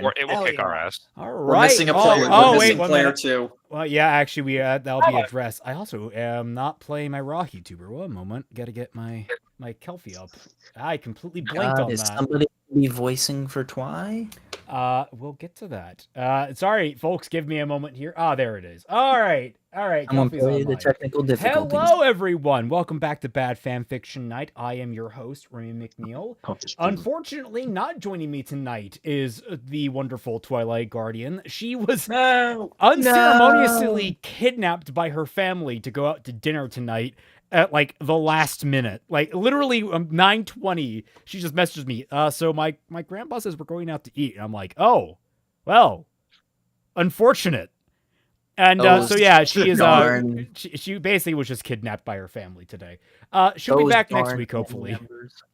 Or it will kick our ass. All right. We're missing a player. We're missing player 2. Well, yeah, actually, that'll be addressed. I also am not playing my Raw YouTuber. One moment, gotta get my Kelpie up. I completely blanked on is that. somebody be voicing for Twy? We'll get to that. Sorry, folks, give me a moment here. There it is. All right. I'm gonna play the technical difficulties. Hello, everyone. Welcome back to Bad Fanfiction Night. I am your host, Remy McNeil. Unfortunately, not joining me tonight is the wonderful Twilight Guardian. She was unceremoniously kidnapped by her family to go out to dinner tonight at like the last minute. Like literally 9:20, she just messages me. So my grandpa says we're going out to eat. And I'm like, oh, well, unfortunate. And so yeah, she is she basically was just kidnapped by her family today. She'll be back next week, hopefully.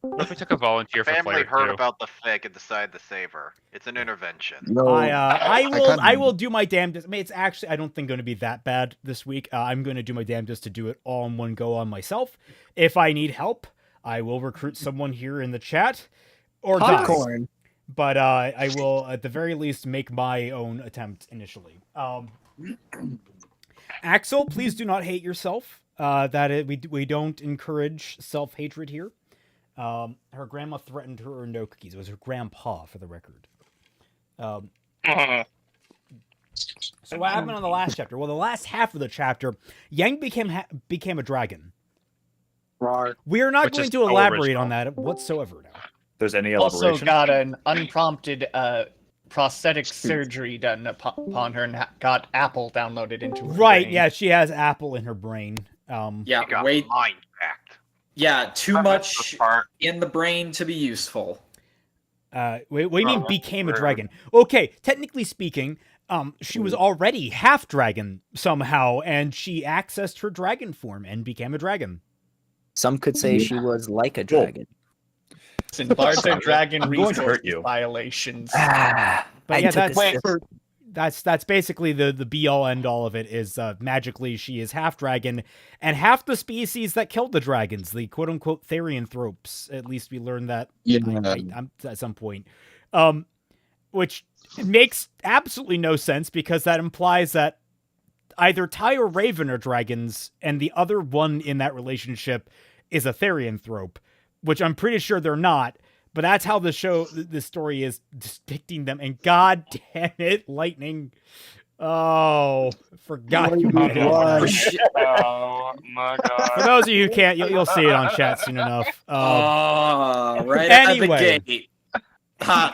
What if we took a volunteer for Family player heard 2? about the fic and decided to save her. It's an intervention. No, I will do my damnedest. I mean, it's actually, I don't think going to be that bad this week. I'm going to do my damnedest to do it all in one go on myself. If I need help, I will recruit someone here in the chat or popcorn. But I will at the very least make my own attempt initially. Axel, please do not hate yourself. We don't encourage self-hatred here. Her grandma threatened her no cookies. It was her grandpa, for the record. So what happened on the last chapter? Well, the last half of the chapter, Yang became a dragon. We are not going to elaborate on that whatsoever now. There's any elaboration? Also got an unprompted prosthetic surgery done upon her and got Apple downloaded into her brain. Yeah, she has Apple in her brain. Yeah, wait. Mind packed. Yeah, too much in the brain to be useful. What do you mean became a dragon? Okay, technically speaking, she was already half dragon somehow, and she accessed her dragon form and became a dragon. Some could say she was like a dragon. Larger dragon resource violations. But yeah, that's basically the be all end all of it. Is magically she is half dragon, and half the species that killed the dragons, the quote unquote Therianthropes. At least we learned that at some point, which makes absolutely no sense because that implies that either Ty or Raven are dragons, and the other one in that relationship is a Therianthrope, which I'm pretty sure they're not, but that's how the story is depicting them. And god damn it, lightning. Oh, forgot you made it. Oh my god. For those of you who can't, you'll see it on chat soon enough. Right out of the gate.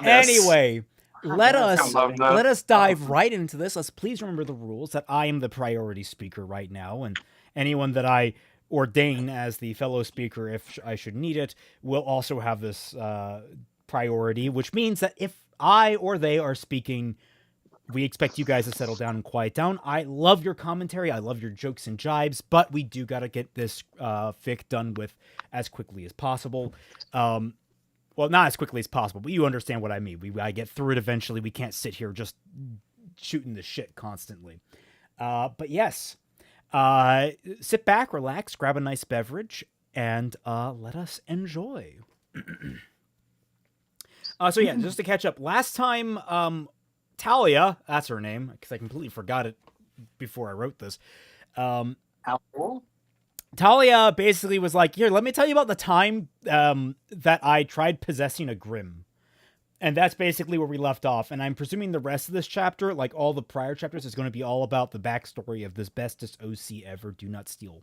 Anyway, let us dive right into this. Let's please remember the rules that I am the priority speaker right now, and anyone that I ordain as the fellow speaker, if I should need it, will also have this priority, which means that if I or they are speaking, we expect you guys to settle down and quiet down. I love your commentary. I love your jokes and jibes, but we do got to get this fic done with as quickly as possible. Well, not as quickly as possible, but you understand what I mean. I get through it eventually. We can't sit here just shooting the shit constantly. But yes, sit back, relax, grab a nice beverage, and let us enjoy. So yeah, just to catch up, last time, Talia, that's her name, because I completely forgot it before I wrote this. Talia basically was like, here, let me tell you about the time that I tried possessing a Grimm. And that's basically where we left off. And I'm presuming the rest of this chapter, like all the prior chapters, is going to be all about the backstory of this bestest OC ever. Do not steal.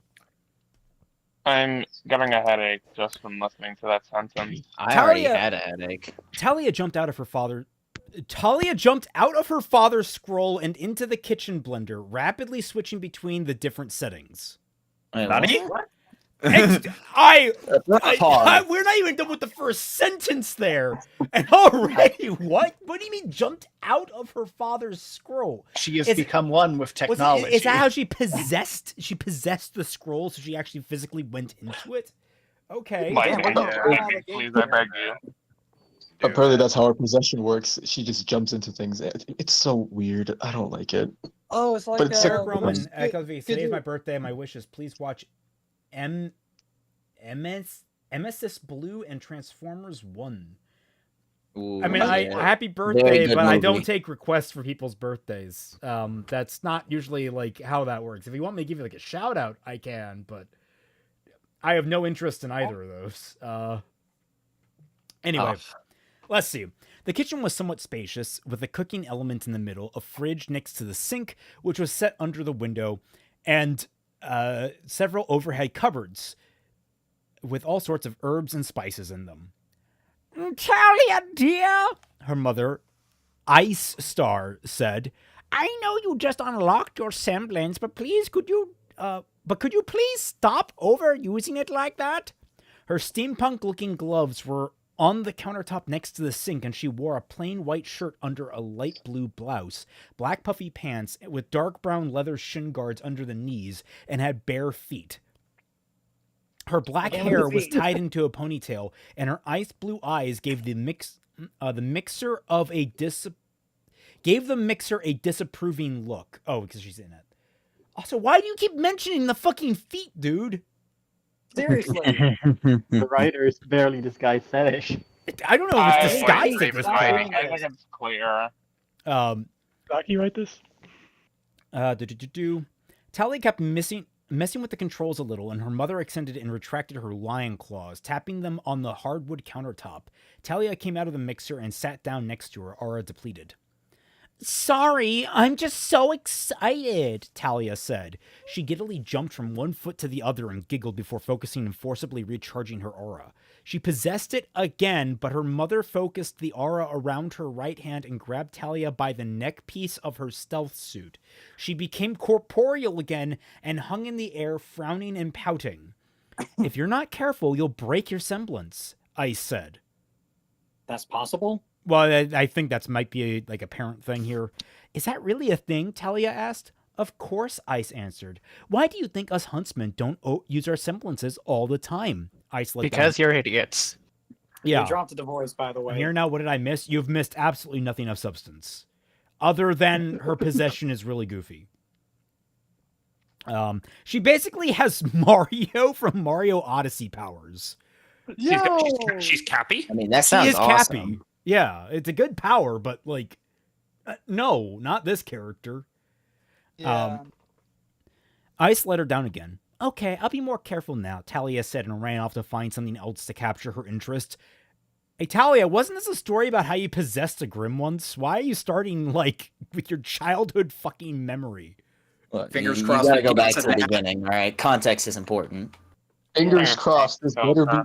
I'm getting a headache just from listening to that sentence. I already had a headache. Talia jumped out of her father's scroll and into the kitchen blender, rapidly switching between the different settings. Nani? We're not even done with the first sentence there. And already, what? What do you mean jumped out of her father's scroll? She has become one with technology. Is that how she possessed? She possessed the scroll, so she actually physically went into it? Okay. Please, I beg you. Apparently that's how her possession works. She just jumps into things. It's so weird. I don't like it. Oh, it's like But it's Roman, Echo V, today is my birthday. My wish is please watch Emesis Blue and Transformers 1. Ooh, I mean, yeah. happy birthday, good but I movie. don't take requests for people's birthdays. That's not usually like how that works. If you want me to give you like a shout out, I can, but I have no interest in either of those. Anyway, let's see. The kitchen was somewhat spacious, with a cooking element in the middle, a fridge next to the sink, which was set under the window, and several overhead cupboards with all sorts of herbs and spices in them. Talia, dear, her mother, Ice Star, said, I know you just unlocked your semblance, but could you please stop overusing it like that? Her steampunk-looking gloves were on the countertop next to the sink, and she wore a plain white shirt under a light blue blouse, black puffy pants with dark brown leather shin guards under the knees, and had bare feet. Her black hair was tied into a ponytail, and her ice blue eyes gave the mixer a disapproving look. Oh, because she's in it. Also, why do you keep mentioning the fucking feet, dude? Seriously. The writer is barely disguised fetish. I don't know if it's disguised at this point. I think it's clear. Doc, you write this? Talia kept messing with the controls a little, and her mother extended and retracted her lion claws, tapping them on the hardwood countertop. Talia came out of the mixer and sat down next to her, aura depleted. Sorry, I'm just so excited, Talia said. She giddily jumped from one foot to the other and giggled before focusing and forcibly recharging her aura. She possessed it again, but her mother focused the aura around her right hand and grabbed Talia by the neck piece of her stealth suit. She became corporeal again and hung in the air, frowning and pouting. If you're not careful, you'll break your semblance, Ice said. That's possible? Well, I think that might be a parent thing here. Is that really a thing? Talia asked. Of course, Ice answered. Why do you think us huntsmen don't use our semblances all the time? Ice let Because down. you're idiots. Yeah. You dropped the voice, by the way. And here now, what did I miss? You've missed absolutely nothing of substance. Other than her possession is really goofy. She basically has Mario from Mario Odyssey powers. She's Cappy? I mean, that sounds awesome. Cappy. Yeah, it's a good power, but no, not this character. Yeah. Ice let her down again. Okay, I'll be more careful now, Talia said, and ran off to find something else to capture her interest. Hey, Talia, wasn't this a story about how you possessed a Grimm once? Why are you starting, with your childhood fucking memory? Look, Fingers you crossed. gotta go back to the beginning, all right? Context is important. Fingers crossed. This better be a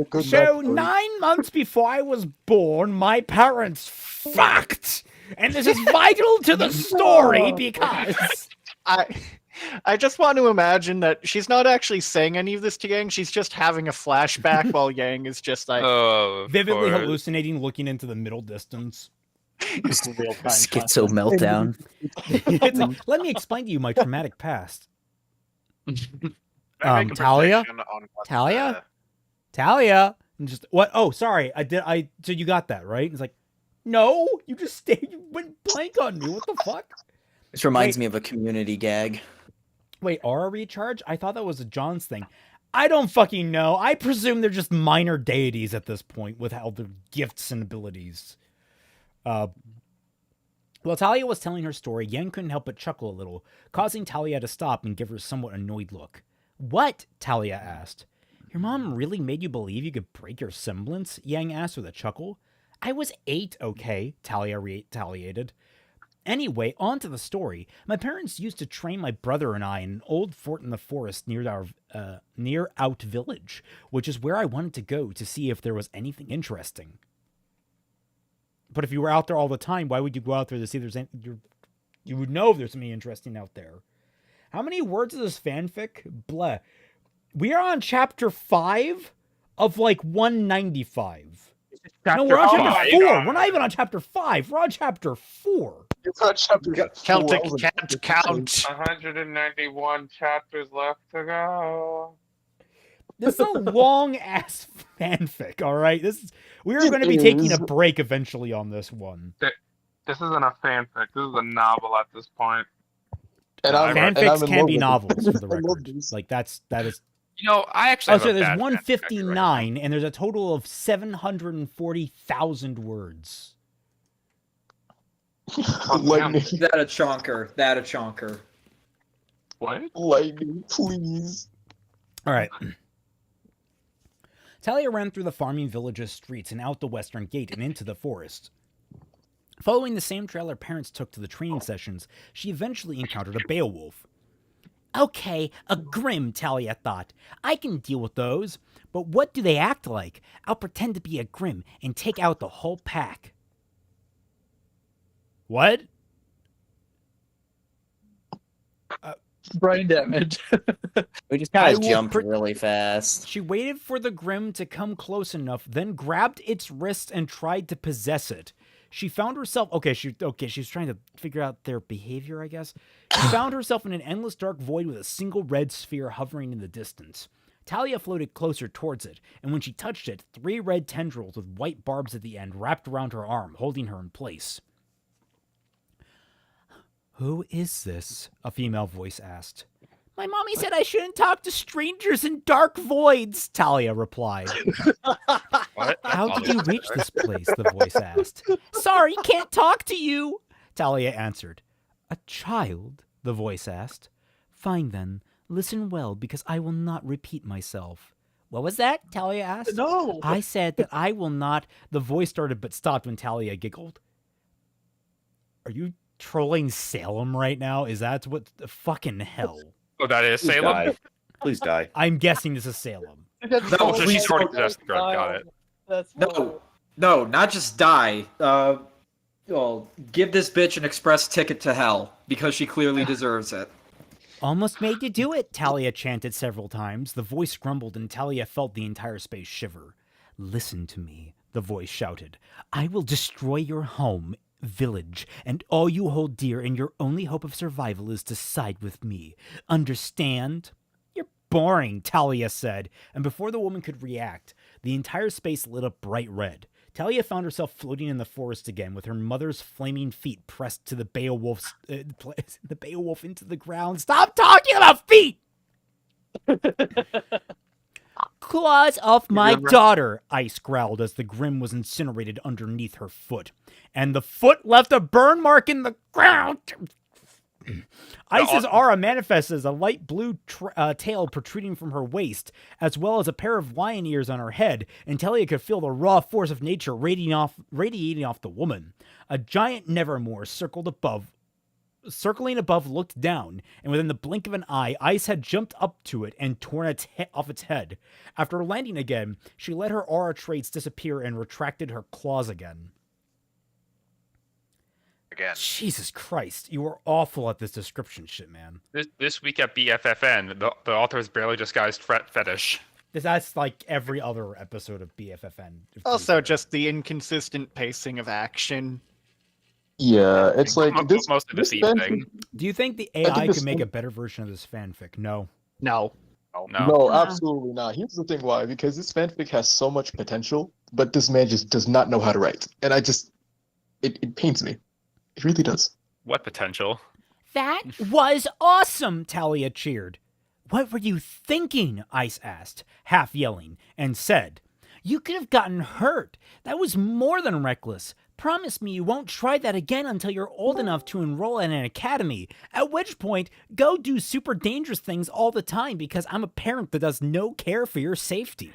good So, backstory. 9 months before I was born, my parents fucked! And this is vital to the story because... I just want to imagine that she's not actually saying any of this to Yang. She's just having a flashback while Yang is just vividly hallucinating, looking into the middle distance. Schizo meltdown. It's let me explain to you my traumatic past. Talia? Talia? And just what? Oh, sorry. So you got that, right? It's like, no, you went blank on me. What the fuck? This reminds me of a Community gag. Wait, aura recharge? I thought that was a John's thing. I don't fucking know. I presume they're just minor deities at this point with all their gifts and abilities. While Talia was telling her story, Yang couldn't help but chuckle a little, causing Talia to stop and give her a somewhat annoyed look. What? Talia asked. Your mom really made you believe you could break your semblance? Yang asked with a chuckle. I was 8, okay, Talia retaliated. Anyway, on to the story. My parents used to train my brother and I in an old fort in the forest near Out Village, which is where I wanted to go to see if there was anything interesting. But if you were out there all the time, why would you go out there to see if there's anything? You would know if there's something interesting out there. How many words is this fanfic? Bleh. We are on chapter 5 of 195. No, we're on chapter 4. We're not even on chapter 5. We're on chapter 4. It's on chapter 4. Can't count. 191 chapters left to go. This is a long-ass fanfic, all right? We are going to be taking a break eventually on this one. This isn't a fanfic. This is a novel at this point. Fanfics can be novels, for the record. That is You know, I actually. Oh, so there's 159, and there's a total of 740,000 words. Lightning. That a chonker. That a chonker. What? Lightning, please. All right. Talia ran through the farming village's streets and out the western gate and into the forest. Following the same trail her parents took to the training sessions, she eventually encountered a Beowulf. Okay, a Grimm, Talia thought. I can deal with those. But what do they act like? I'll pretend to be a Grimm and take out the whole pack. What? Brain damage. We just kind of jumped really fast. She waited for the Grimm to come close enough, then grabbed its wrist and tried to possess it. She found herself... she was trying to figure out their behavior, I guess. She found herself in an endless dark void with a single red sphere hovering in the distance. Talia floated closer towards it, and when she touched it, 3 red tendrils with white barbs at the end wrapped around her arm, holding her in place. Who is this? A female voice asked. My mommy said I shouldn't talk to strangers in dark voids, Talia replied. What? How did you reach this place? The voice asked. Sorry, can't talk to you, Talia answered. A child? The voice asked. Fine then, listen well, because I will not repeat myself. What was that? Talia asked. No. I said that I will not. The voice started but stopped when Talia giggled. Are you trolling Salem right now? Is that what the fucking hell? Oh, that is Salem? Please die. I'm guessing this is Salem. No, so she's already possessed the Grimm. Got it. That's No, not just die. Well, give this bitch an express ticket to hell, because she clearly deserves it. Almost made you do it, Talia chanted several times. The voice grumbled and Talia felt the entire space shiver. Listen to me, the voice shouted. I will destroy your home, village, and all you hold dear, and your only hope of survival is to side with me. Understand? You're boring, Talia said, and before the woman could react, the entire space lit up bright red. Talia found herself floating in the forest again, with her mother's flaming feet pressed to the Beowulf's the Beowulf into the ground. Stop talking about feet! Claws off my daughter, Ice growled as the Grimm was incinerated underneath her foot. And the foot left a burn mark in the ground. Ice's aura manifests as a light blue tail protruding from her waist, as well as a pair of lion ears on her head, and Talia could feel the raw force of nature radiating off the woman. A giant Nevermore circling above looked down, and within the blink of an eye, Ice had jumped up to it and torn off its head. After landing again, she let her aura traits disappear and retracted her claws again. Jesus Christ, you were awful at this description shit, man. This week at BFFN, the author has barely disguised fetish. That's like every other episode of BFFN. Also, just the inconsistent pacing of action. Yeah, it's like this. Mostly the scene thing. Do you think the AI could make a better version of this fanfic? No. No. No, absolutely not. Here's the thing why. Because this fanfic has so much potential, but this man just does not know how to write. And it pains me. It really does. What potential? That was awesome, Talia cheered. What were you thinking? Ice asked, half yelling, and said, You could have gotten hurt. That was more than reckless. Promise me you won't try that again until you're old enough to enroll in an academy, at which point, go do super dangerous things all the time because I'm a parent that does no care for your safety.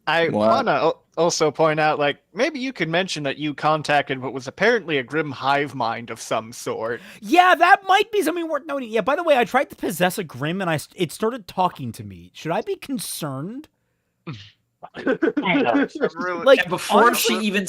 I want to also point out, maybe you could mention that you contacted what was apparently a Grimm hive mind of some sort. Yeah, that might be something worth noting. Yeah, by the way, I tried to possess a Grimm and it started talking to me. Should I be concerned? And before she even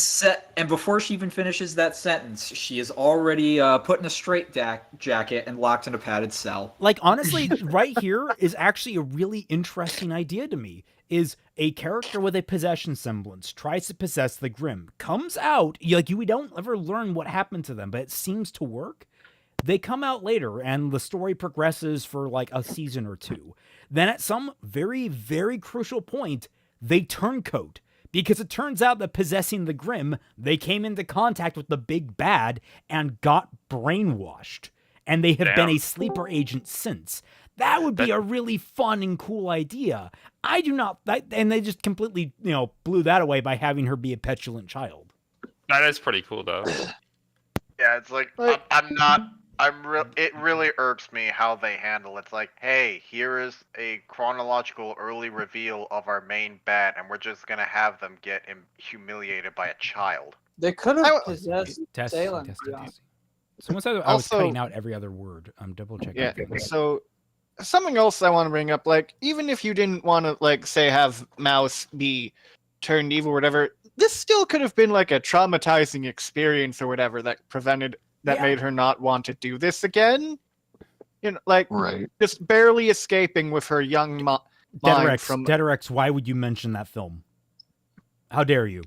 finishes that sentence, she is already put in a straight jacket and locked in a padded cell. Honestly, right here is actually a really interesting idea to me. Is a character with a possession semblance tries to possess the Grimm, comes out, we don't ever learn what happened to them, but it seems to work. They come out later, and the story progresses for a season or two. Then at some very, very crucial point, they turncoat, because it turns out that possessing the Grimm, they came into contact with the big bad and got brainwashed. And they have been a sleeper agent since. That would be a really fun and cool idea. I do not, and they just completely, blew that away by having her be a petulant child. That is pretty cool, though. Yeah, it's like it really irks me how they handle it. It's like, hey, here is a chronological early reveal of our main bat, and we're just gonna have them get humiliated by a child. They could have possessed Salem. Someone said I was cutting out every other word. I'm double checking. Yeah. So something else I want to bring up, like, even if you didn't want to, like, say, have Mouse be turned evil or whatever, this still could have been like a traumatizing experience or whatever that made her not want to do this again. Just barely escaping with her young mind from Deaderex, why would you mention that film? How dare you?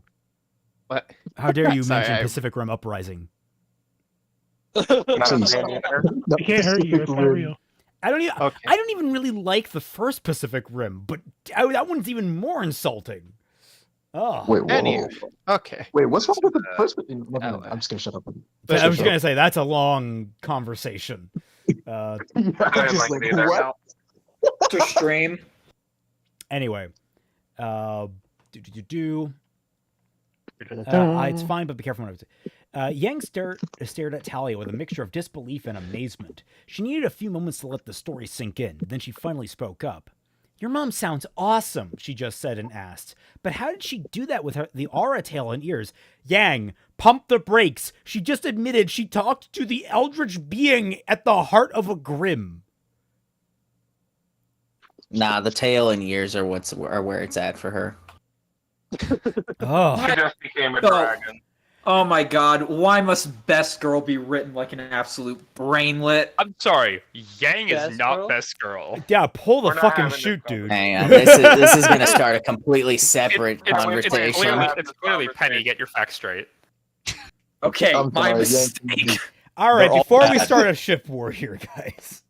What? How dare you mention Pacific Rim Uprising? I can't hurt you. It's not real. I don't even really like the first Pacific Rim, but that one's even more insulting. Oh, wait, okay. Wait, what's wrong with the first? I'm just gonna shut up. I was gonna say that's a long conversation. What? To stream. Anyway, it's fine, but be careful when I say. Yang stared at Talia with a mixture of disbelief and amazement. She needed a few moments to let the story sink in. Then she finally spoke up. "Your mom sounds awesome," she just said and asked. "But how did she do that with the aura tail and ears?" Yang, pump the brakes. She just admitted she talked to the eldritch being at the heart of a Grimm. Nah, the tail and ears are where it's at for her. She just became a dragon. Oh my god, why must Best Girl be written like an absolute brainlet? I'm sorry, Yang is not Best Girl. Yeah, pull the fucking chute, dude. Hang on, this is gonna start a completely separate conversation. It's clearly Penny, get your facts straight. Okay, my mistake. Alright, before we start a ship war here, guys.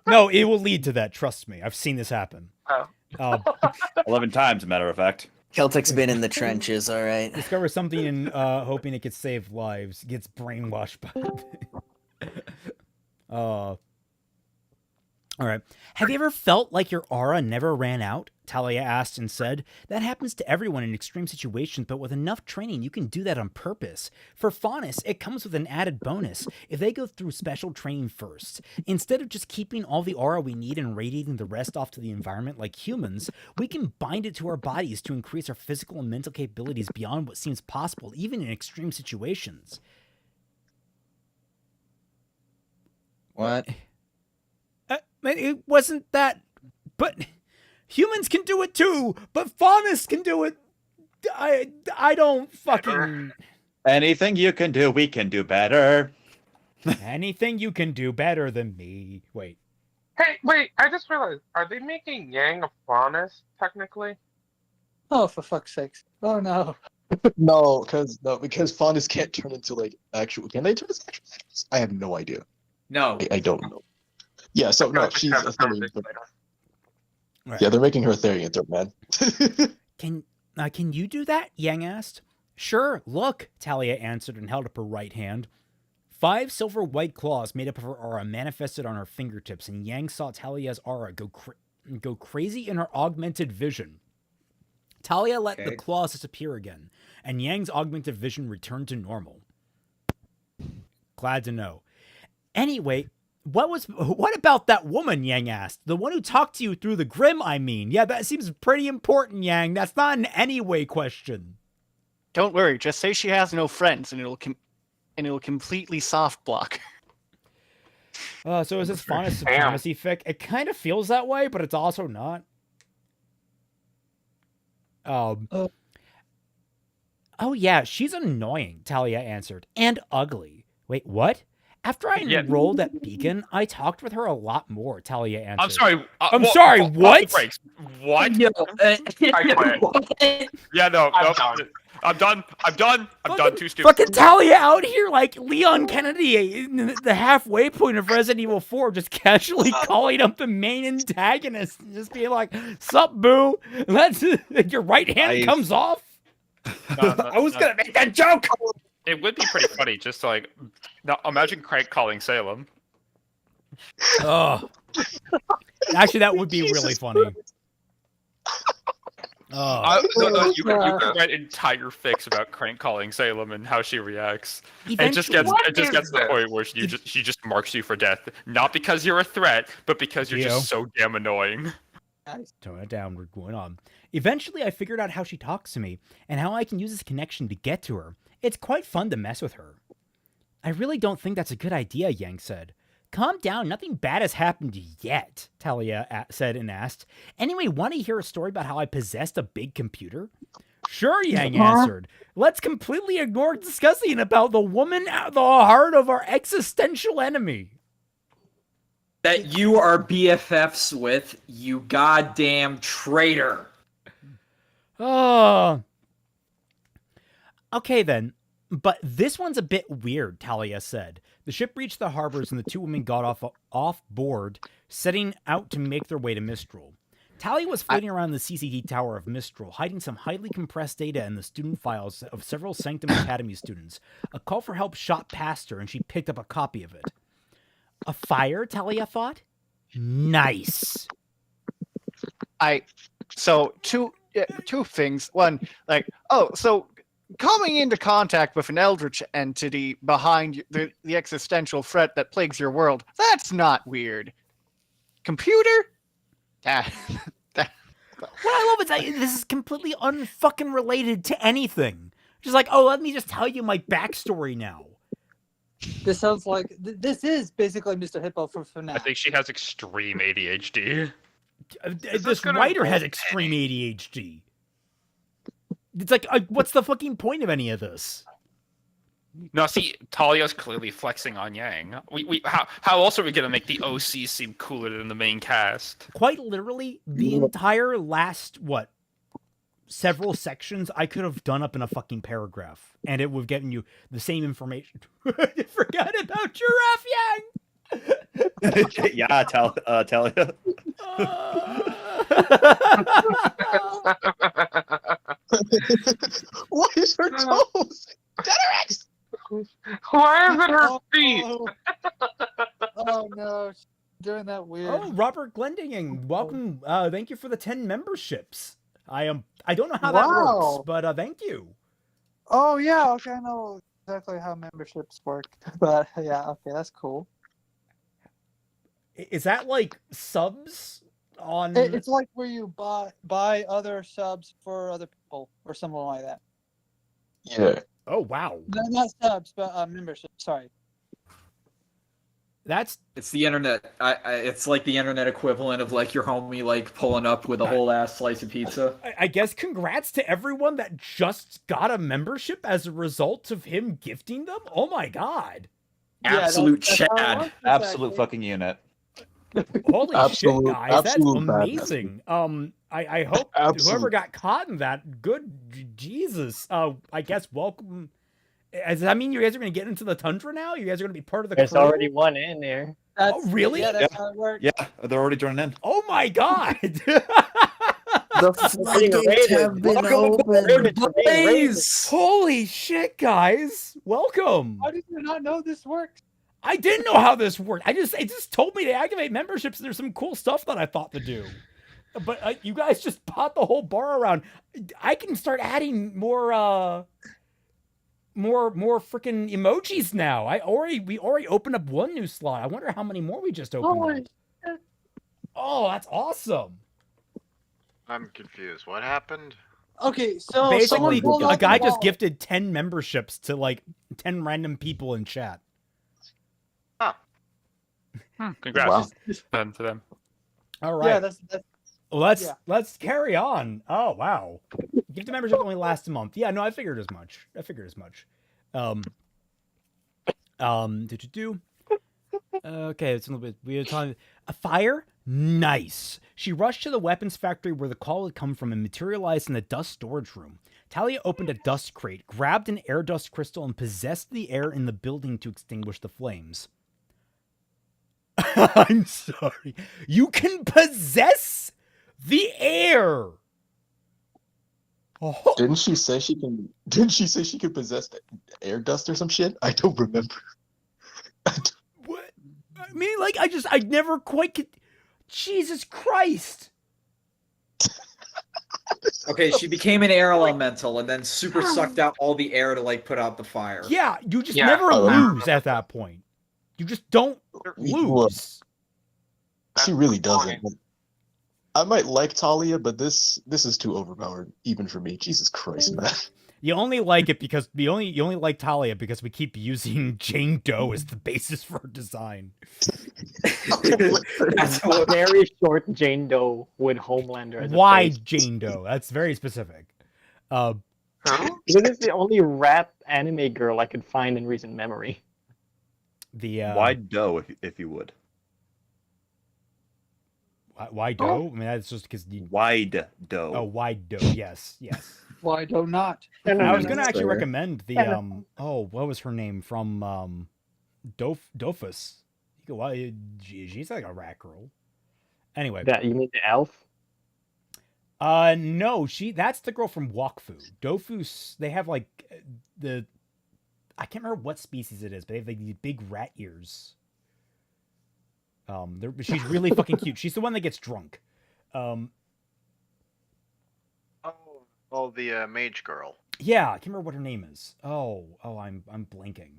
No, it will lead to that, trust me. I've seen this happen. 11 times, as a matter of fact. Celtic's been in the trenches, all right. Discover something and hoping it could save lives. Gets brainwashed by all right. Have you ever felt like your aura never ran out? Talia asked and said, "That happens to everyone in extreme situations, but with enough training, you can do that on purpose. For Faunus, it comes with an added bonus if they go through special training first. Instead of just keeping all the aura we need and radiating the rest off to the environment like humans, we can bind it to our bodies to increase our physical and mental capabilities beyond what seems possible, even in extreme situations." What? It wasn't that, but humans can do it too, but Faunus can do it. I don't fucking... Anything you can do, we can do better. Anything you can do better than me. Wait. Hey, wait, I just realized, are they making Yang a Faunus, technically? Oh, for fuck's sakes. Oh, no. No, because Faunus can't turn into, like, actual... Can they turn into actual actors? I have no idea. No. I don't know. Yeah, so no, she's a Therian. Right. Yeah, they're making her Therian, third man. Can you do that? Yang asked. Sure, look, Talia answered and held up her right hand. 5 silver white claws made up of her aura manifested on her fingertips, and Yang saw Talia's aura go crazy in her augmented vision. Talia let the claws disappear again, and Yang's augmented vision returned to normal. Glad to know. Anyway, what about that woman, Yang asked? The one who talked to you through the Grimm, I mean. Yeah, that seems pretty important, Yang. That's not an anyway question. Don't worry, just say she has no friends, and it'll completely soft block. So is this Faunus supremacy fic? It kind of feels that way, but it's also not. Oh yeah, she's annoying, Talia answered. And ugly. Wait, what? After I enrolled at Beacon, I talked with her a lot more, Talia answered. I'm sorry. I'm sorry, what? What? I quit. Yeah, no. I'm done. I'm done. Too stupid. Fucking Talia out here like Leon Kennedy in the halfway point of Resident Evil 4, just casually calling up the main antagonist and just being like, "Sup, boo? Your right hand comes off." I was gonna make that joke. It would be pretty funny, just like, now imagine Crank calling Salem. Oh, actually, that would be really funny. Oh. You could write entire fics about Crank calling Salem and how she reacks. And it just gets to the point where she just marks you for death, not because you're a threat, but because you're just so damn annoying. Tone it down. We're going on. Eventually, I figured out how she talks to me and how I can use this connection to get to her. It's quite fun to mess with her. I really don't think that's a good idea, Yang said. Calm down, nothing bad has happened yet, Talia said and asked. Anyway, want to hear a story about how I possessed a big computer? Sure, Yang answered. Let's completely ignore discussing about the woman at the heart of our existential enemy. That you are BFFs with, you goddamn traitor. Oh. Okay, then. But this one's a bit weird, Talia said. The ship reached the harbors and the two women got off board, setting out to make their way to Mistral. Talia was floating around the CCD tower of Mistral, hiding some highly compressed data in the student files of several Sanctum Academy students. A call for help shot past her, and she picked up a copy of it. A fire, Talia thought? Nice. So two things. One, so coming into contact with an eldritch entity behind the existential threat that plagues your world, that's not weird. Computer? What I love is that this is completely unfucking related to anything. Just like, oh, let me just tell you my backstory now. This sounds like this is basically Mr. Hippo from FNAF. I think she has extreme ADHD. This writer has extreme ADHD. It's like, what's the fucking point of any of this? No, see, Talia's clearly flexing on Yang. How else are we gonna make the OC seem cooler than the main cast? Quite literally, the entire last, several sections I could have done up in a fucking paragraph, and it would have given you the same information. I forgot about Giraffe Yang! Yeah, Talia. Why is her toes? Deterex! Why is it her feet? Oh no, she's doing that weird. Oh, Robert Glendinning, welcome. Thank you for the 10 memberships. I don't know how that works, but thank you. Oh yeah, okay, I know exactly how memberships work, but yeah, okay, that's cool. Is that like subs on? It's like where you buy other subs for other people or something like that. Yeah. Oh wow. No, not subs, but membership. Sorry. It's the internet. It's like the internet equivalent of like your homie like pulling up with a whole ass slice of pizza. I guess congrats to everyone that just got a membership as a result of him gifting them. Oh my god. Absolute Chad. Absolute fucking unit. Holy shit, guys. That's amazing. I hope whoever got caught in that, good Jesus. I guess welcome. Does that mean you guys are going to get into the tundra now? You guys are going to be part of the There's crew? already one in there. Oh, really? Yeah, that's how it works. Yeah, they're already joining in. Oh my god. The floodgates have been opened. Blaze! Holy shit, guys. Welcome. How did you not know this works? I didn't know how this worked. It just told me to activate memberships. There's some cool stuff that I thought to do. But you guys just bought the whole bar around. I can start adding more freaking emojis now. We already opened up one new slot. I wonder how many more we just opened up. Oh, that's awesome. I'm confused. What happened? Okay, so basically a guy just gifted 10 memberships to like 10 random people in chat. Congrats to them. All right. Yeah, that's let's carry on. Oh wow. Gift membership only lasts a month. Yeah, no, I figured as much. Okay, it's a little bit weird. A fire? Nice. She rushed to the weapons factory where the call had come from and materialized in the dust storage room. Talia opened a dust crate, grabbed an air dust crystal, and possessed the air in the building to extinguish the flames. I'm sorry. You can possess the air. Oh. Didn't she say she could possess air dust or some shit? I don't remember. What? I mean, like, I never quite could. Jesus Christ. Okay, she became an air elemental and then super sucked out all the air to like put out the fire. Yeah, you just never lose at that point. You just don't lose. She really doesn't. I might like Talia, but this is too overpowered, even for me. Jesus Christ, man. You only like it because you only like Talia because we keep using Jane Doe as the basis for her design. That's a very short Jane Doe with Homelander as a Why face. Jane Doe? That's very specific. Because it's the only rap anime girl I could find in recent memory. The Why Doe, if you would? Why Doe? I mean, that's just because you... Wide Doe. Oh, Wide Doe. Yes, yes. Why do not? I was gonna actually recommend the what was her name from Dofus? You go, she's like a rat girl. Anyway, That you mean the elf? no, that's the girl from Wakfu. Dofus, they have like I can't remember what species it is, but they have like these big rat ears. She's really fucking cute. She's the one that gets drunk. Oh, the mage girl. Yeah, I can't remember what her name is. Oh, I'm blanking.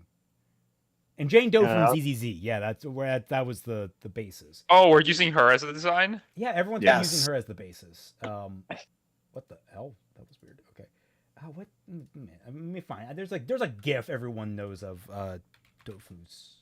And Jane Doe from ZZZ. Yeah, that's where that was the basis. Oh, we're using her as a design? Yeah, everyone's been using her as the basis. What the hell? That was weird. Okay. What? Let me find. There's a GIF everyone knows of Dofus.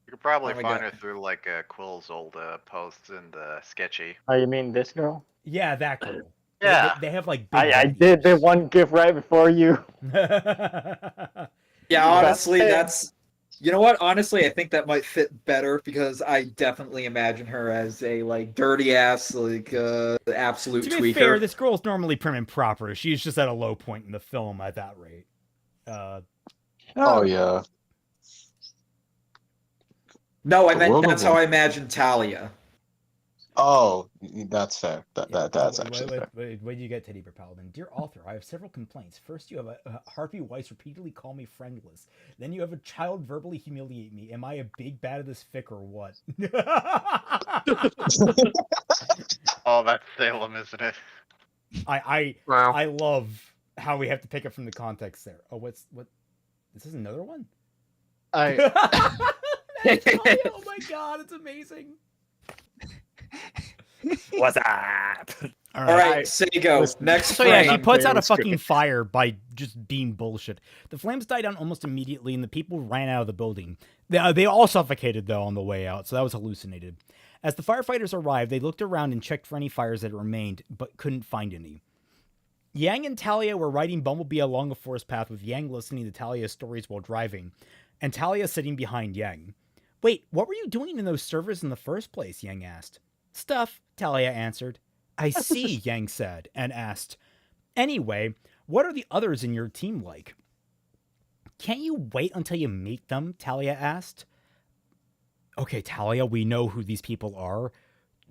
You could probably find her through like Quill's old posts in the sketchy. Oh, you mean this girl? Yeah, that girl. Yeah. They have like big I did the one GIF right before you. Yeah, honestly, that's... You know what? Honestly, I think that might fit better because I definitely imagine her as a like dirty ass, like absolute tweaker. To be fair, this girl's normally prim and proper. She's just at a low point in the film at that rate. Oh yeah. No, I meant that's how I imagine Talia. Oh, that's fair. That's actually fair. Wait, do you get, Teddy Bear Paladin? Dear author, I have several complaints. First, you have a Harpy Weiss repeatedly call me friendless. Then you have a child verbally humiliate me. Am I a big bad of this fic or what? Oh, that's Salem, isn't it? I love how we have to pick it from the context there. Oh, what? This is another one? Oh my god, it's amazing. What's up? All right, Sego, next So frame. yeah, she puts out a fucking fire by just being bullshit. The flames died down almost immediately, and the people ran out of the building. They all suffocated, though, on the way out, so that was hallucinated. As the firefighters arrived, they looked around and checked for any fires that remained, but couldn't find any. Yang and Talia were riding Bumblebee along a forest path, with Yang listening to Talia's stories while driving, and Talia sitting behind Yang. Wait, what were you doing in those servers in the first place? Yang asked. Stuff, Talia answered. I see, Yang said, and asked, anyway, what are the others in your team like? Can't you wait until you meet them? Talia asked. Okay, Talia, we know who these people are.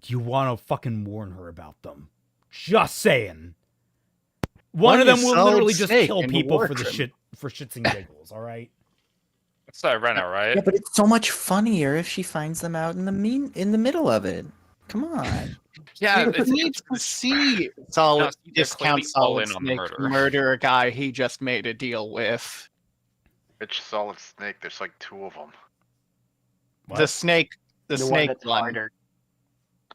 Do you want to fucking warn her about them? Just saying. One of them will literally just kill people for shits and giggles, all right? That's Sirena, right? Yeah, but it's so much funnier if she finds them out in the middle of it. Come on. Yeah, it needs to see Solid discount Solid Snake murder a guy he just made a deal with. Which Solid Snake? There's like two of them. The snake one.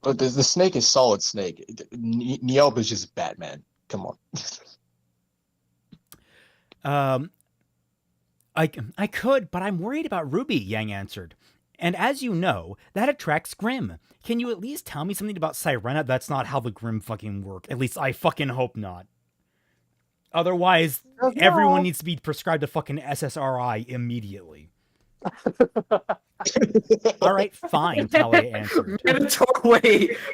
But the snake is Solid Snake. Nielb is just Batman. Come on. I could, but I'm worried about RWBY, Yang answered. And as you know, that attracts Grimm. Can you at least tell me something about Sirena? That's not how the Grimm fucking work. At least I fucking hope not. Otherwise, everyone needs to be prescribed a fucking SSRI immediately. All right, fine, Talia answered.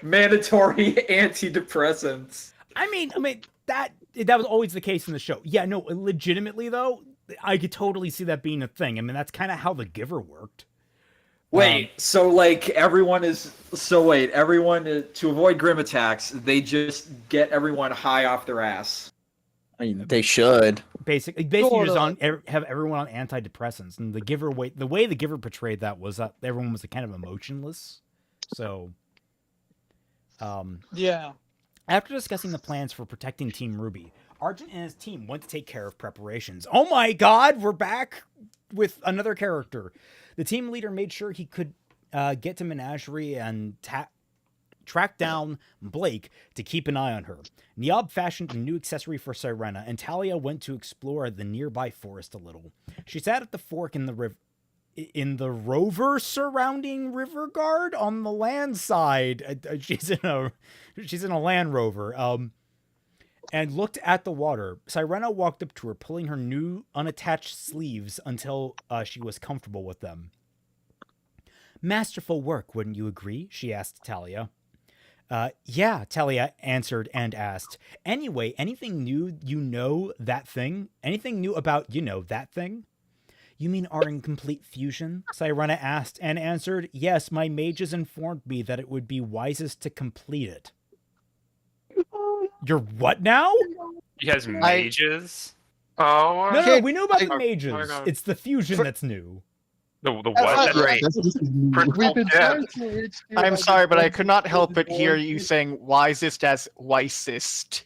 Mandatory antidepressants. I mean that was always the case in the show. Yeah, no, legitimately though, I could totally see that being a thing. I mean, that's kind of how The Giver worked. So everyone to avoid Grimm attacks, they just get everyone high off their ass. I mean, they should. basically just have everyone on antidepressants, and the way the Giver portrayed that was that everyone was kind of emotionless. So, yeah. After discussing the plans for protecting Team RWBY, Argent and his team went to take care of preparations. Oh my God, we're back with another character. The team leader made sure he could get to Menagerie and track down Blake to keep an eye on her. Niab fashioned a new accessory for Sirena, and Talia went to explore the nearby forest a little. She sat at the fork in the rover surrounding River Guard on the land side. She's in a Land Rover. And looked at the water. Sirena walked up to her, pulling her new unattached sleeves until she was comfortable with them. Masterful work, wouldn't you agree? She asked Talia. Yeah, Talia answered and asked. Anyway, anything new that thing? Anything new about that thing? You mean our incomplete fusion? Sirena asked and answered, yes, my mages informed me that it would be wisest to complete it. You're what now? He has mages? No, we know about the mages. It's the fusion that's new. The what? We've been trying to I'm sorry, but I could not help but hear you saying wisest as wisest.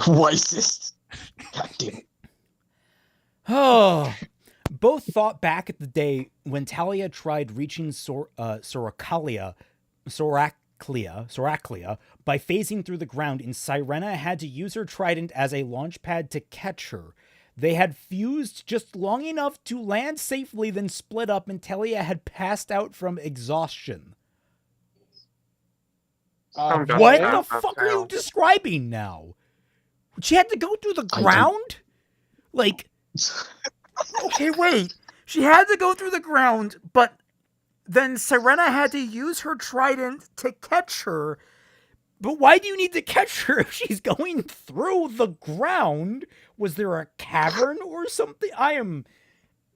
Wisest. God damn it. Oh. Both thought back at the day when Talia tried reaching Soraclia by phasing through the ground, and Sirena had to use her trident as a launch pad to catch her. They had fused just long enough to land safely, then split up, and Talia had passed out from exhaustion. What the fuck are you describing now? She had to go through the ground? Like, okay, wait. She had to go through the ground, but then Sirena had to use her trident to catch her. But why do you need to catch her if she's going through the ground? Was there a cavern or something?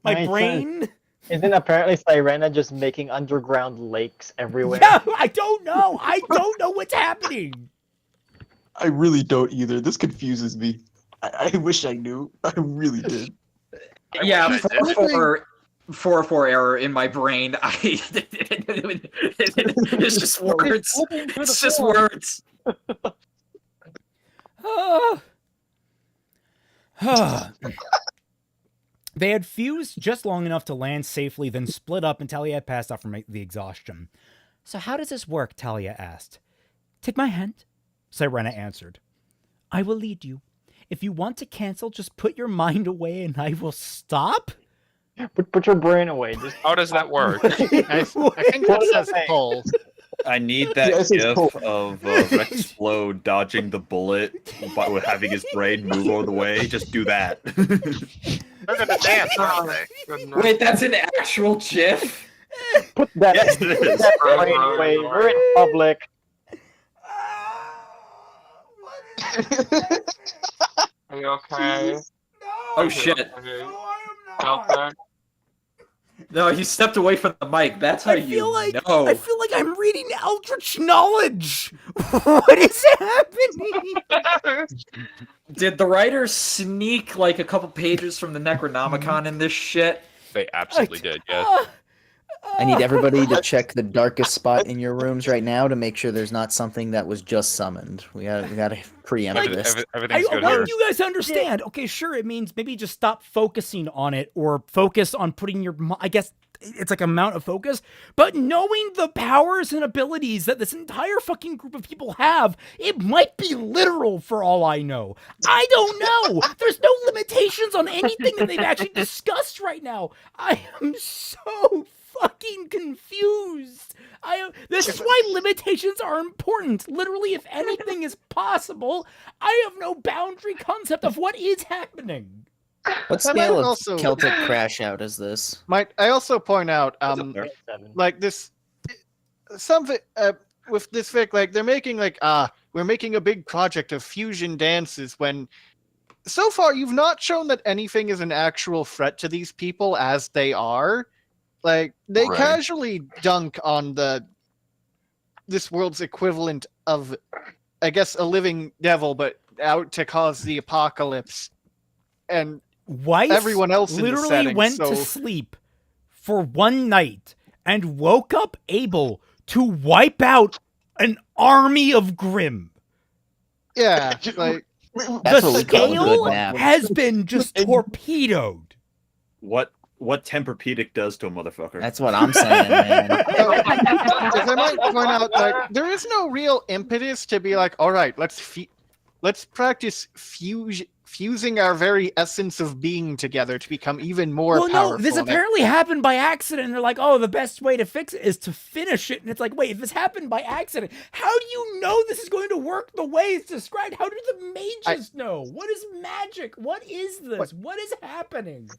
My brain... Isn't apparently Sirena just making underground lakes everywhere? Yeah, I don't know. I don't know what's happening. I really don't either. This confuses me. I wish I knew. I really did. Yeah, 404 error in my brain. It's just words. It's just words. They had fused just long enough to land safely, then split up, and Talia had passed out from the exhaustion. So how does this work? Talia asked. Take my hand, Sirena answered. I will lead you. If you want to cancel, just put your mind away and I will stop? Put your brain away. How does that work? I think that says pull. I need that gif of Rex Flow dodging the bullet by having his brain move all the way. Just do that. They're gonna dance, aren't they? Wait, that's an actual GIF? Put that, yes, it is. that brain away. We're in public. Are you okay? Oh shit. Okay. No, you stepped away from the mic. That's how you know. I feel like I'm reading Eldritch Knowledge. What is happening? Did the writers sneak like a couple pages from the Necronomicon in this shit? They absolutely did, yes. I need everybody to check the darkest spot in your rooms right now to make sure there's not something that was just summoned. We gotta preempt this. Everything's good I here. want you guys to understand. Okay, sure, it means maybe just stop focusing on it or focus on putting your... I guess it's like amount of focus, but knowing the powers and abilities that this entire fucking group of people have, it might be literal for all I know. I don't know. There's no limitations on anything that they've actually discussed right now. I am so fucking confused. This is why limitations are important. Literally, if anything is possible, I have no boundary concept of what is happening. What scale of Celtic crash out is this? Might I also point out, like this, something with this fic, like they're making like we're making a big project of fusion dances when so far you've not shown that anything is an actual threat to these people as they are. Like they casually dunk on this world's equivalent of, I guess, a living devil, but out to cause the apocalypse. and Weiss everyone else in the literally setting, went to sleep for one night and woke up able to wipe out an army of Grimm. Yeah, like That's the what we call a good scale nap. has been just torpedoed. What Tempur-Pedic does to a motherfucker? That's what I'm saying, man. As I might point out, like there is no real impetus to be like, all right, let's practice fusing our very essence of being together to become even more powerful. No, this apparently happened by accident. And they're like, oh, the best way to fix it is to finish it. And it's like, wait, if this happened by accident, how do you know this is going to work the way it's described? How do the mages know? What is magic? What is this? What is happening?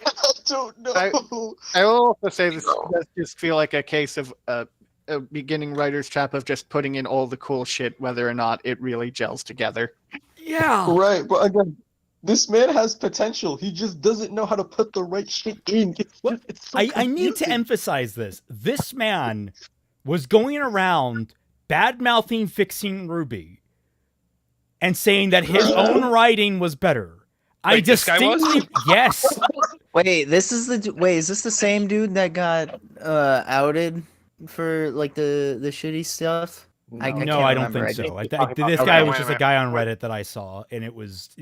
I don't know. I will also say this does just feel like a case of a beginning writer's trap of just putting in all the cool shit, whether or not it really gels together. Yeah. Right, but again, this man has potential. He just doesn't know how to put the right shit in. It's so I need to emphasize this. This man was going around bad-mouthing Fixing RWBY and saying that his own writing was better. Wait, this guy was? Yes. Wait, is this the same dude that got outed for like the shitty stuff? I don't think so. This guy was just a guy on Reddit that I saw, and it was.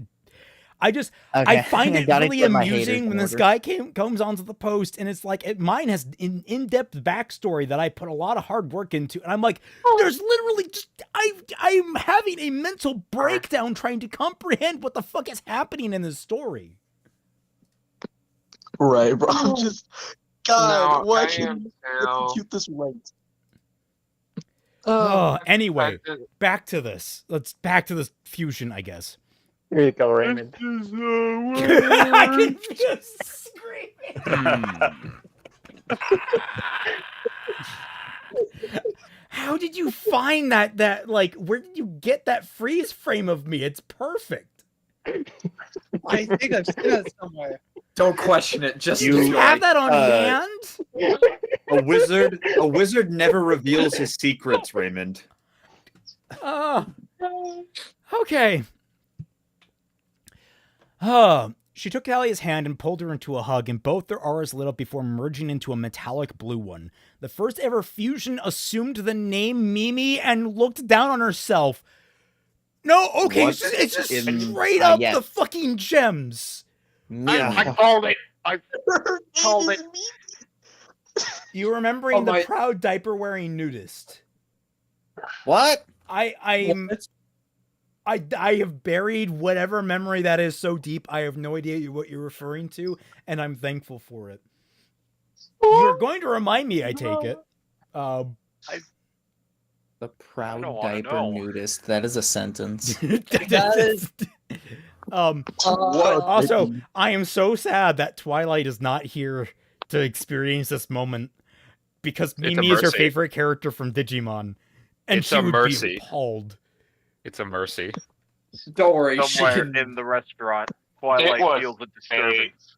I find it really amusing when this guy comes onto the post, and it's like mine has an in-depth backstory that I put a lot of hard work into, and I'm like, there's literally just I'm having a mental breakdown trying to comprehend what the fuck is happening in this story. Right, bro. I'm just why can't you execute this right? Anyway, back to this. Back to this fusion, I guess. Here you go, Raymond. I can just screaming. How did you find that like where did you get that freeze frame of me? It's perfect. I think I've seen it somewhere. Don't question it. Just you have that on hand? A wizard never reveals his secrets, Raymond. Okay. She took Talia's hand and pulled her into a hug, and both their auras lit up before merging into a metallic blue one. The first ever fusion assumed the name Mimi and looked down on herself. No, okay, it's just straight up the fucking gems. I called it. I called it. You remembering the proud diaper-wearing nudist? What? I have buried whatever memory that is so deep. I have no idea what you're referring to, and I'm thankful for it. You're going to remind me, I take it. The proud diaper nudist. That is a sentence. That is. Also, I am so sad that Twilight is not here to experience this moment because Mimi is her favorite character from Digimon, and she would be appalled. It's a mercy. Don't worry. Somewhere in the restaurant, Twilight feels a disturbance.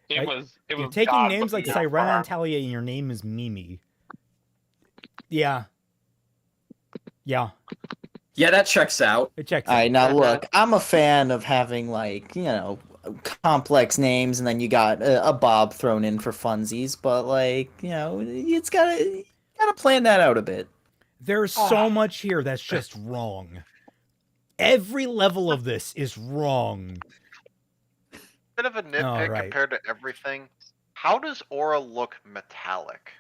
You're taking names like Sirena and Talia, and your name is Mimi. Yeah. Yeah, that checks out. It checks out. All right, now look, I'm a fan of having like, complex names, and then you got a Bob thrown in for funsies, but like, it's gotta plan that out a bit. There's so much here that's just wrong. Every level of this is wrong. Bit of a nitpick compared to everything. How does Aura look metallic?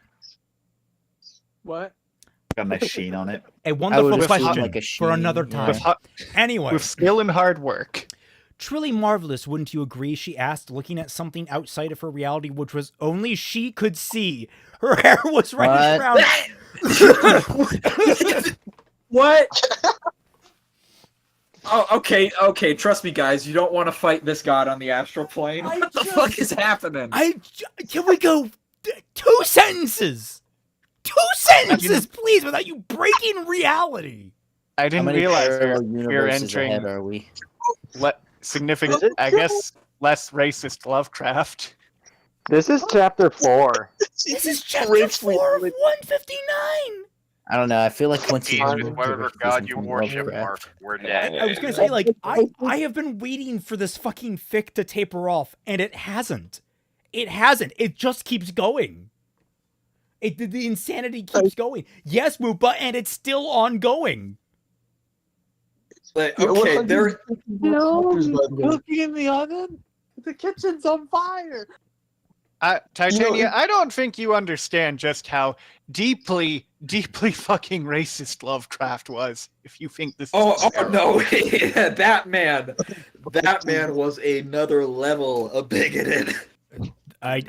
What? Got a nice sheen on it. A wonderful question for another time. Anyway. With skill and hard work. Truly marvelous, wouldn't you agree? She asked, looking at something outside of her reality, which was only she could see. Her hair was right around. What? Oh, okay. Trust me, guys. You don't want to fight this god on the astral plane. What the fuck is happening? Can we go 2 sentences? 2 sentences, please, without you breaking reality. I didn't realize we're entering. entering Are we? Significant, I guess, less racist Lovecraft. This is chapter 4. This is chapter 4 of 159. I don't know. I feel like once you Peace with whatever god you worship, Mark. We're dead. I was gonna say, like, I have been waiting for this fucking fic to taper off, and it hasn't. It hasn't. It just keeps going. The insanity keeps going. Yes, Woopa, and it's still ongoing. Like, okay, there. Cooking in the oven. The kitchen's on fire. Titania, I don't think you understand just how deeply fucking racist Lovecraft was. If you think this. Oh no! Yeah, that man was another level of bigoted. I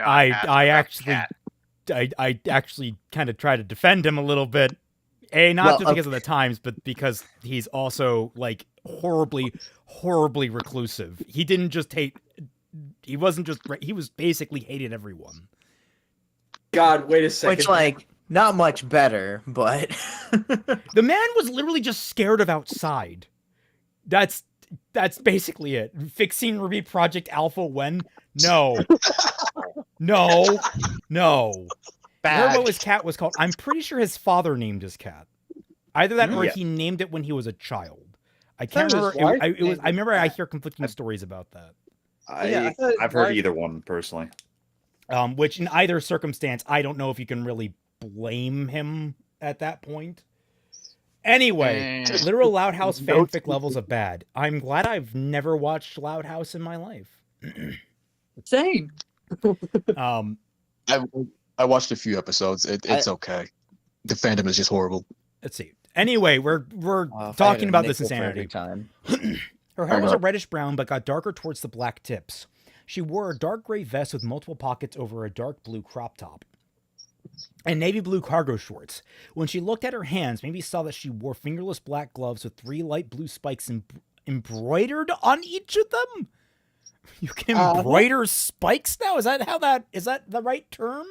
actually kind of try to defend him a little bit. Not just because of the times, but because he's also like horribly reclusive. He didn't just hate. He wasn't just. He was basically hated everyone. God, wait a second. Which, like, not much better, but the man was literally just scared of outside. That's basically it. Fixing RWBY Project Alpha when? No. No. Remember what his cat was called? I'm pretty sure his father named his cat. Either that or he named it when he was a child. I can't remember. I remember I hear conflicting stories about that. I've heard either one personally. Which in either circumstance, I don't know if you can really blame him at that point. Anyway, literal Loud House fanfic levels of bad. I'm glad I've never watched Loud House in my life. Same. I watched a few episodes. It's okay. The fandom is just horrible. Let's see. Anyway, we're talking about this insanity. Time. Her hair was a reddish brown, but got darker towards the black tips. She wore a dark gray vest with multiple pockets over a dark blue crop top and navy blue cargo shorts. When she looked at her hands, maybe saw that she wore fingerless black gloves with 3 light blue spikes embroidered on each of them. You can embroider spikes now? Is that the right term?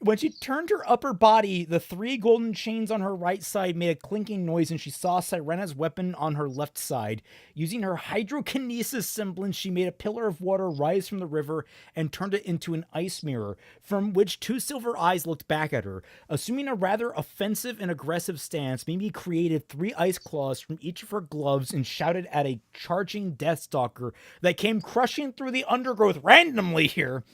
When she turned her upper body, the 3 golden chains on her right side made a clinking noise, and she saw Sirena's weapon on her left side. Using her hydrokinesis semblance, she made a pillar of water rise from the river and turned it into an ice mirror, from which 2 silver eyes looked back at her. Assuming a rather offensive and aggressive stance, Mimi created 3 ice claws from each of her gloves and shouted at a charging Deathstalker that came crushing through the undergrowth randomly here.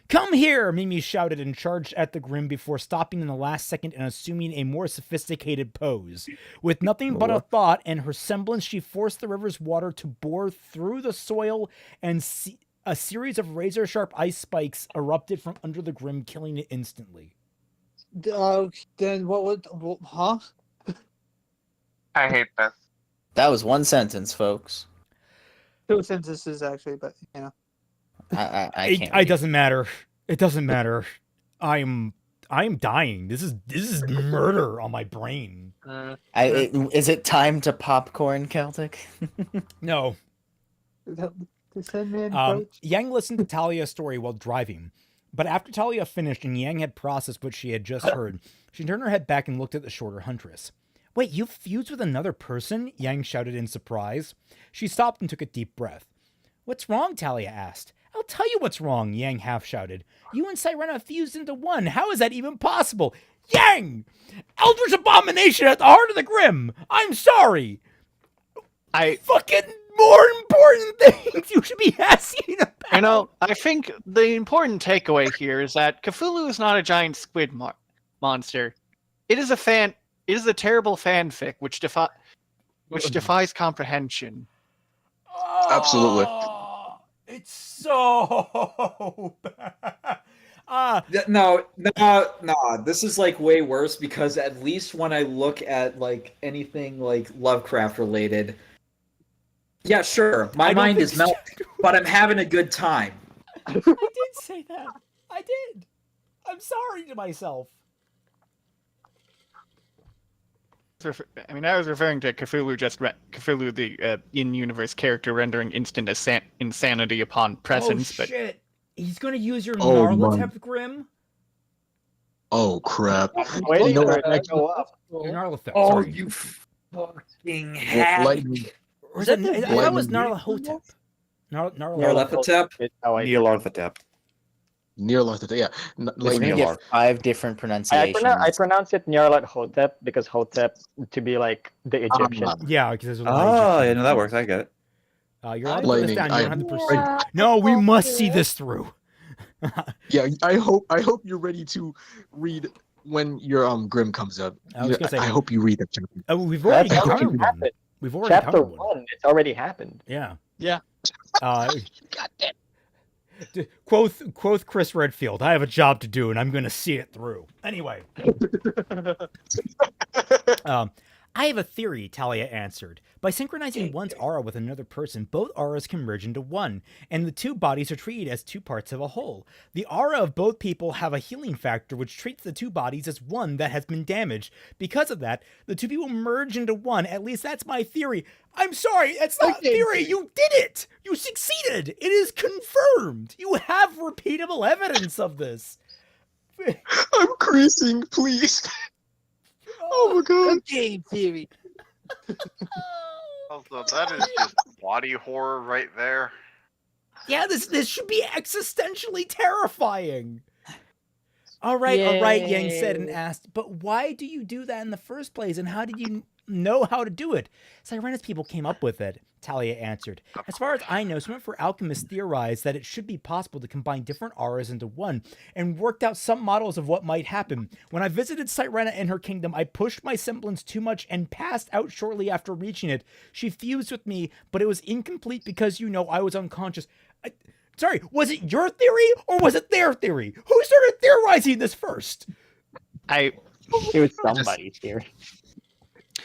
"Come here," Mimi shouted and charged at the Grimm before stopping in the last second and assuming a more sophisticated pose. With nothing but a thought and her semblance, she forced the river's water to bore through the soil, and a series of razor-sharp ice spikes erupted from under the Grimm, killing it instantly. Then what would... Huh? I hate this. That was 1 sentence, folks. 2 sentences, actually, but, you know. I can't. It doesn't matter. It doesn't matter. I'm dying. This is murder on my brain. Is it time to popcorn, Celtic? No. Yang listened to Talia's story while driving, but after Talia finished and Yang had processed what she had just heard, she turned her head back and looked at the shorter huntress. "Wait, you fused with another person?" Yang shouted in surprise. She stopped and took a deep breath. "What's wrong?" Talia asked. "I'll tell you what's wrong," Yang half shouted. "You and Sirena fused into one. How is that even possible?" "Yang! Eldritch abomination at the heart of the Grimm! I'm sorry! Fucking more important things you should be asking about!" You know, I think the important takeaway here is that Cthulhu is not a giant squid monster. It is a terrible fanfic which defies comprehension. Absolutely. It's so bad. No. This is like way worse because at least when I look at like anything like Lovecraft related, yeah, sure, my mind is melting, but I'm having a good time. I did say that. I did. I'm sorry to myself. I mean, I was referring to Cthulhu, Cthulhu, the in-universe character rendering instant insanity upon presence. Oh, shit. He's going to use your Narlatep Grimm? Oh, crap. Waiting for it to go up. Your Narlatep, Oh, sorry. you fucking hack. Or is that was Narlahotep. Narlatep. Nyarlathotep? Nyarlathotep. Nyarlathotep, yeah. We're gonna get 5 different pronunciations. I pronounce it Nyarlathotep because Hotep to be like the Egyptian. Yeah, because there's Oh, yeah, no, that works. I get it. You're allowed to put this down. You don't have to pursue. Yeah, No, we must see this through. Yeah, I hope you're ready to read when your Grimm comes up. I hope you read that chapter. Oh, we've already done one. We've already Chapter done one. 1, it's already happened. Yeah. Yeah. Goddamn. Quoth Chris Redfield, I have a job to do and I'm going to see it through. Anyway. I have a theory, Talia answered. By synchronizing one's aura with another person, both auras can merge into one, and the two bodies are treated as two parts of a whole. The aura of both people have a healing factor which treats the two bodies as one that has been damaged. Because of that, the two people merge into one. At least that's my theory. I'm sorry, it's not theory. You did it. You succeeded. It is confirmed. You have repeatable evidence of this. I'm creasing, please. Oh my god. Good game theory. Also, that is just body horror right there. Yeah, this should be existentially terrifying. All right, Yang said and asked, but why do you do that in the first place, and how did you know how to do it? Sirena's people came up with it, Talia answered. As far as I know, some of her alchemists theorized that it should be possible to combine different auras into one, and worked out some models of what might happen. When I visited Sirena in her kingdom, I pushed my semblance too much and passed out shortly after reaching it. She fused with me, but it was incomplete because, I was unconscious. Sorry, was it your theory or was it their theory? Who started theorizing this first? It was somebody's theory.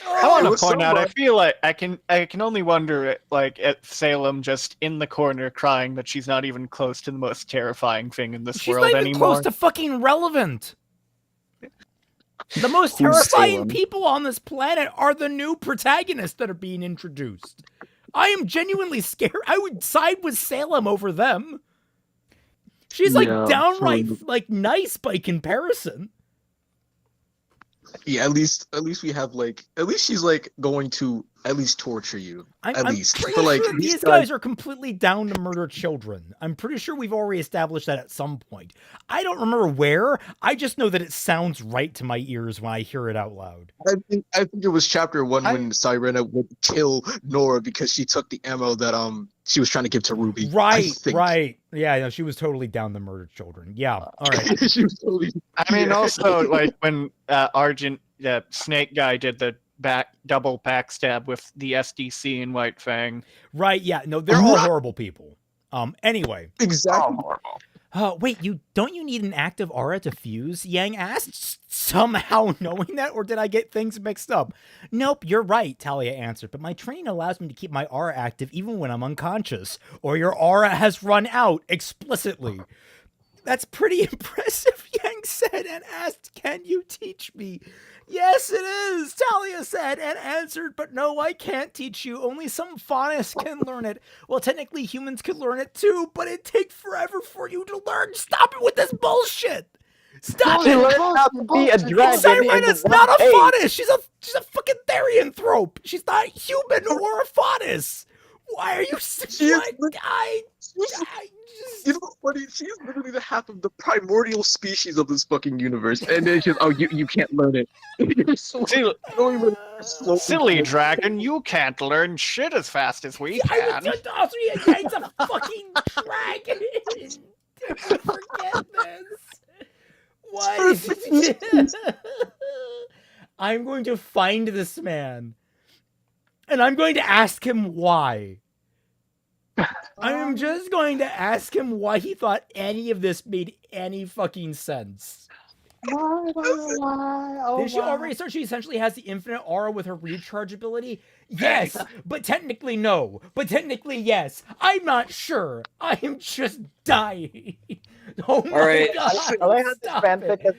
I want to point out, I feel like I can only wonder, at Salem just in the corner crying that she's not even close to the most terrifying thing in this world anymore. She's not even close to fucking relevant. The most terrifying people on this planet are the new protagonists that are being introduced. I am genuinely scared. I would side with Salem over them. She's downright nice by comparison. Yeah, at least we have at least she's going to at least torture you. I'm pretty sure these guys are completely down to murder children. I'm pretty sure we've already established that at some point. I don't remember where. I just know that it sounds right to my ears when I hear it out loud. I think it was chapter 1 when Sirena would kill Nora because she took the ammo that she was trying to give to Ruby. Right. Yeah, she was totally down to murder children. Yeah, all right. She was totally. I mean, also when Argent Snake guy did the double backstab with the SDC and White Fang. Right, yeah. No, they're all horrible people. Anyway. Exactly. Horrible. Wait, don't you need an active aura to fuse? Yang asked, somehow knowing that, or did I get things mixed up? Nope, you're right, Talia answered, but my training allows me to keep my aura active even when I'm unconscious, or your aura has run out, explicitly. That's pretty impressive, Yang said, and asked, can you teach me? Yes, it is, Talia said and answered, but no, I can't teach you. Only some faunists can learn it. Well, technically, humans could learn it too, but it'd take forever for you to learn. Stop it with this bullshit. Stop it. Learn how to be a dragon. Sirena's not a faunus. She's a fucking therianthrope. She's not human or a faunus. Why are you? You know what's funny? She's literally the half of the primordial species of this fucking universe, and then she's you can't learn it. Silly dragon, you can't learn shit as fast as we can. I was also against a fucking dragon. Forget this. What? I'm going to find this man, and I'm going to ask him why. I am just going to ask him why he thought any of this made any fucking sense. Why? Oh, Did she already start? She essentially has the infinite aura with her recharge ability? Yes, but technically no. But technically yes. I'm not sure. I am just dying. Oh my right. God. I like how this fanfic is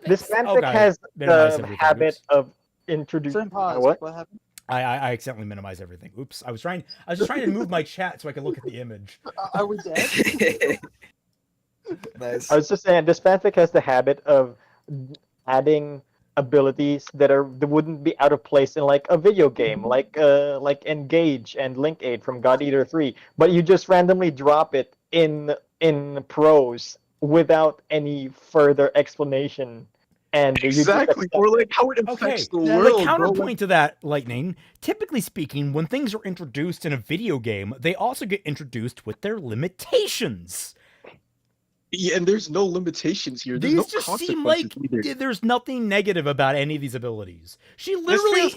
this fanfic has the habit of introducing what happened? I accidentally minimized everything. Oops. I was just trying to move my chat so I could look at the image. Are we dead? Nice. I was just saying, this fanfic has the habit of adding abilities that wouldn't be out of place in a video game, like Engage and Link Aid from God Eater 3, but you just randomly drop it in prose without any further explanation. And exactly, or like how it affects the world. The counterpoint to that, Lightning, typically speaking, when things are introduced in a video game, they also get introduced with their limitations. Yeah, and there's no limitations here. There's These no just consequences seem like either. there's nothing negative about any of these abilities. She literally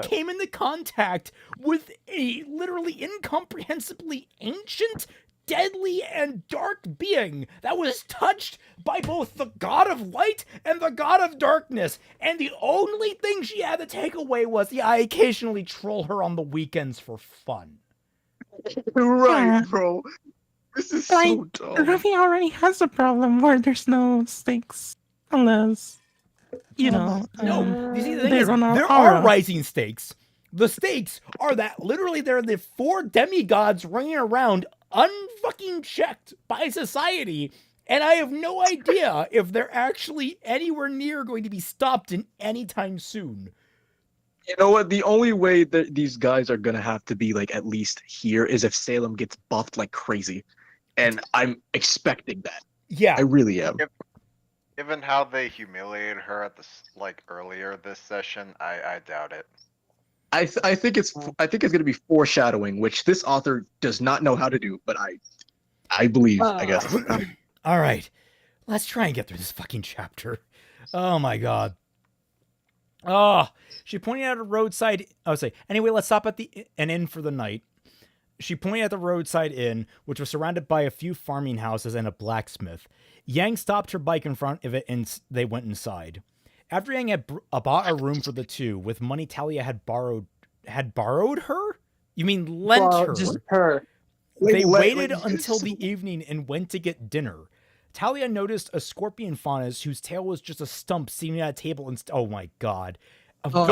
came into contact with a literally incomprehensibly ancient, deadly, and dark being that was touched by both the god of light and the god of darkness. And the only thing she had to take away was, I occasionally troll her on the weekends for fun. Right, bro. This is so dumb. RWBY already has a problem where there's no stakes, unless, you know. No, you see, the thing is, there are rising stakes. The stakes are that literally there are the 4 demigods running around unfucking checked by society, and I have no idea if they're actually anywhere near going to be stopped in any time soon. You know what? The only way that these guys are gonna have to be like at least here is if Salem gets buffed like crazy, and I'm expecting that. Yeah, I really am. Given how they humiliated her at this earlier this session, I doubt it. I think it's gonna be foreshadowing, which this author does not know how to do, but I believe, I guess. All right, let's try and get through this fucking chapter. Oh my god. Oh, she pointed out a roadside. Anyway, let's stop at an inn for the night. She pointed at the roadside inn, which was surrounded by a few farming houses and a blacksmith. Yang stopped her bike in front of it, and they went inside. After Yang had bought a room for the two with money Talia had borrowed her? You mean lent her? Just her. They waited until the evening and went to get dinner. Talia noticed a scorpion faunus whose tail was just a stump sitting at a table and oh my god. What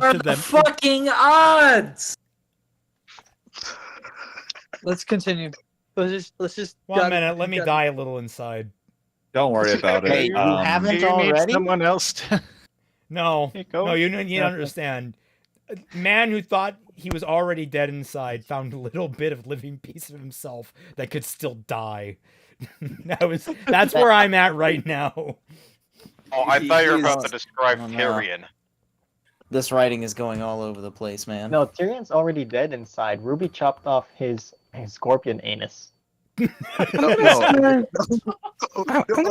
are the fucking odds? Let's continue. Let's just 1 minute, let me die a little inside. Don't worry about it. You haven't you already? Need someone else to... No, you need to understand. A man who thought he was already dead inside found a little bit of living piece of himself that could still die. That's where I'm at right now. Oh, I thought you were about to describe Tyrian. This writing is going all over the place, man. No, Tyrion's already dead inside. RWBY chopped off his scorpion anus. I'm gonna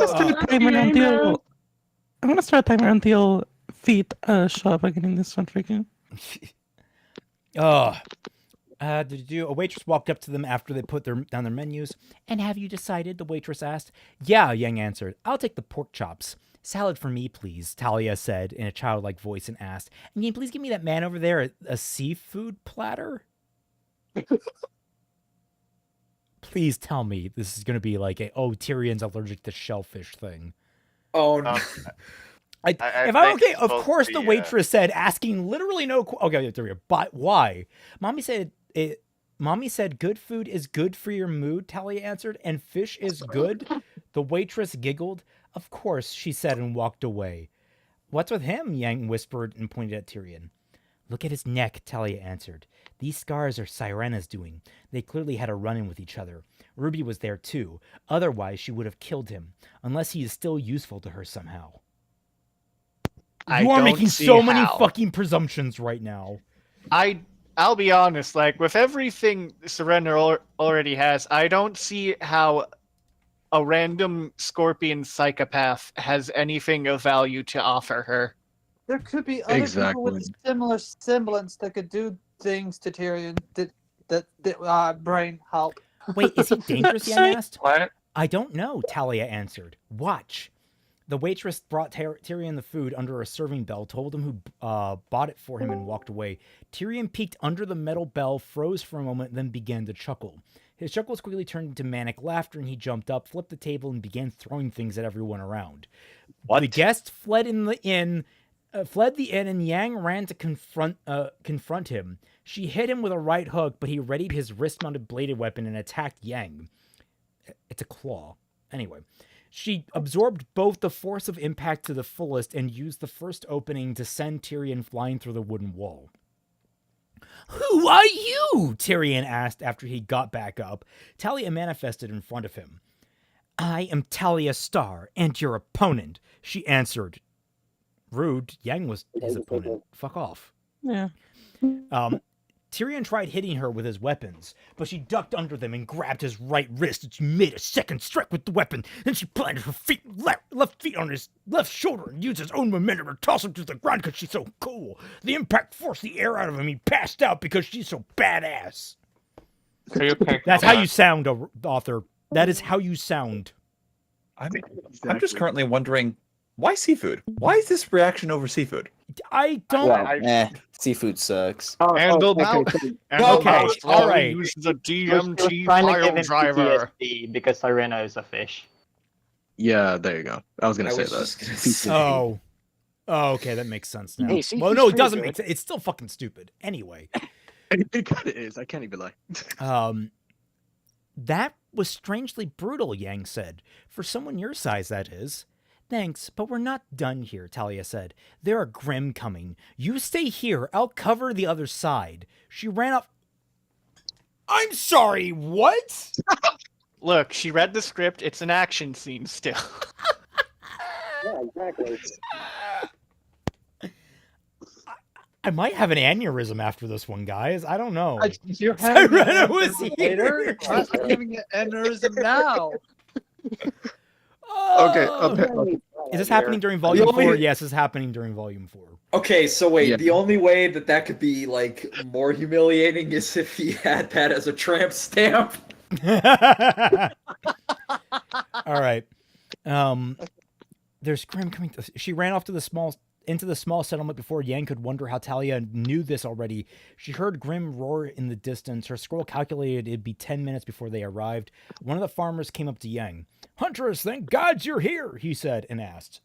start a timer until. I'm gonna start a timer until feet show up again in this one freaking. A waitress walked up to them after they put down their menus. And have you decided? The waitress asked. Yeah, Yang answered. I'll take the pork chops. Salad for me, please, Talia said in a childlike voice and asked, and can you please give me that man over there a seafood platter? Please tell me this is going to be like Tyrion's allergic to shellfish thing. Oh, no. If I'm okay, of course the waitress said, asking literally no... Okay, but why? Mommy said good food is good for your mood, Talia answered, and fish is good? The waitress giggled. Of course, she said and walked away. What's with him? Yang whispered and pointed at Tyrian. Look at his neck, Talia answered. These scars are Sirena's doing. They clearly had a run-in with each other. RWBY was there too. Otherwise, she would have killed him, unless he is still useful to her somehow. You are making so many fucking presumptions right now. I'll be honest, like, with everything Sirena already has, I don't see how a random scorpion psychopath has anything of value to offer her. There could be other people with a similar semblance that could do things to Tyrion that brain help. Wait, is he dangerous? Yang asked. What? I don't know, Talia answered. Watch. The waitress brought Tyrion the food under a serving bell, told him who bought it for him, and walked away. Tyrion peeked under the metal bell, froze for a moment, then began to chuckle. His chuckles quickly turned into manic laughter, and he jumped up, flipped the table, and began throwing things at everyone around. What? The guests fled the inn, and Yang ran to confront him. She hit him with a right hook, but he readied his wrist-mounted bladed weapon and attacked Yang. It's a claw. Anyway. She absorbed both the force of impact to the fullest and used the first opening to send Tyrion flying through the wooden wall. Who are you? Tyrion asked after he got back up. Talia manifested in front of him. I am Talia Star, and your opponent, she answered. Rude, Yang was his opponent. Fuck off. Yeah. Tyrian tried hitting her with his weapons, but she ducked under them and grabbed his right wrist, and she made a second strike with the weapon. Then she planted her left feet on his left shoulder and used his own momentum to toss him to the ground because she's so cool. The impact forced the air out of him. He passed out because she's so badass. That's how you sound, author. That is how you sound. I'm just currently wondering, why seafood? Why is this reaction over seafood? I don't. Seafood sucks. Handled out. Okay, all right. Uses a DMT trying to file give him driver. PTSD because Sirena is a fish. Yeah, there you go. I was gonna say that. Oh, okay, that makes sense now. Hey, Well, no, it doesn't make sense. It's still fucking stupid. Anyway. It kind of is. I can't even lie. That was strangely brutal, Yang said. For someone your size, that is. Thanks, but we're not done here, Talia said. There are Grimm coming. You stay here. I'll cover the other side. She ran off. I'm sorry, what? Look, she read the script. It's an action scene still. Yeah, exactly. I might have an aneurysm after this one, guys. I don't know. You're having Sirena an was aneurysm later? I'm having an aneurysm now. Okay. Is this happening during Volume 4? Yes, it's happening during Volume 4. Okay, so wait, the only way that could be, like, more humiliating is if he had that as a tramp stamp. All right. There's Grimm coming. She ran off to into the small settlement before Yang could wonder how Talia knew this already. She heard Grimm roar in the distance. Her scroll calculated it'd be 10 minutes before they arrived. One of the farmers came up to Yang. Huntress, thank God you're here, he said and asked.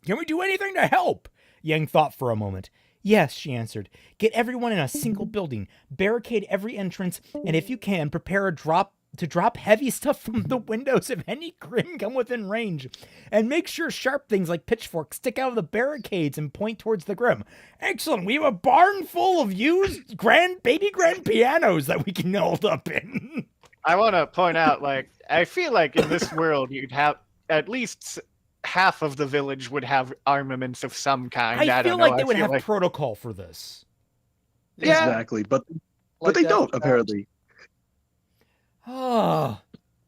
Can we do anything to help? Yang thought for a moment. Yes, she answered. Get everyone in a single building. Barricade every entrance, and if you can, prepare to drop heavy stuff from the windows if any Grimm come within range. And make sure sharp things like pitchforks stick out of the barricades and point towards the Grimm. Excellent, we have a barn full of used baby grand pianos that we can hold up in. I want to point out, like, I feel like in this world you'd have at least half of the village would have armaments of some kind. I feel like they would have protocol for this. Yeah. Exactly, but they don't, apparently. Oh.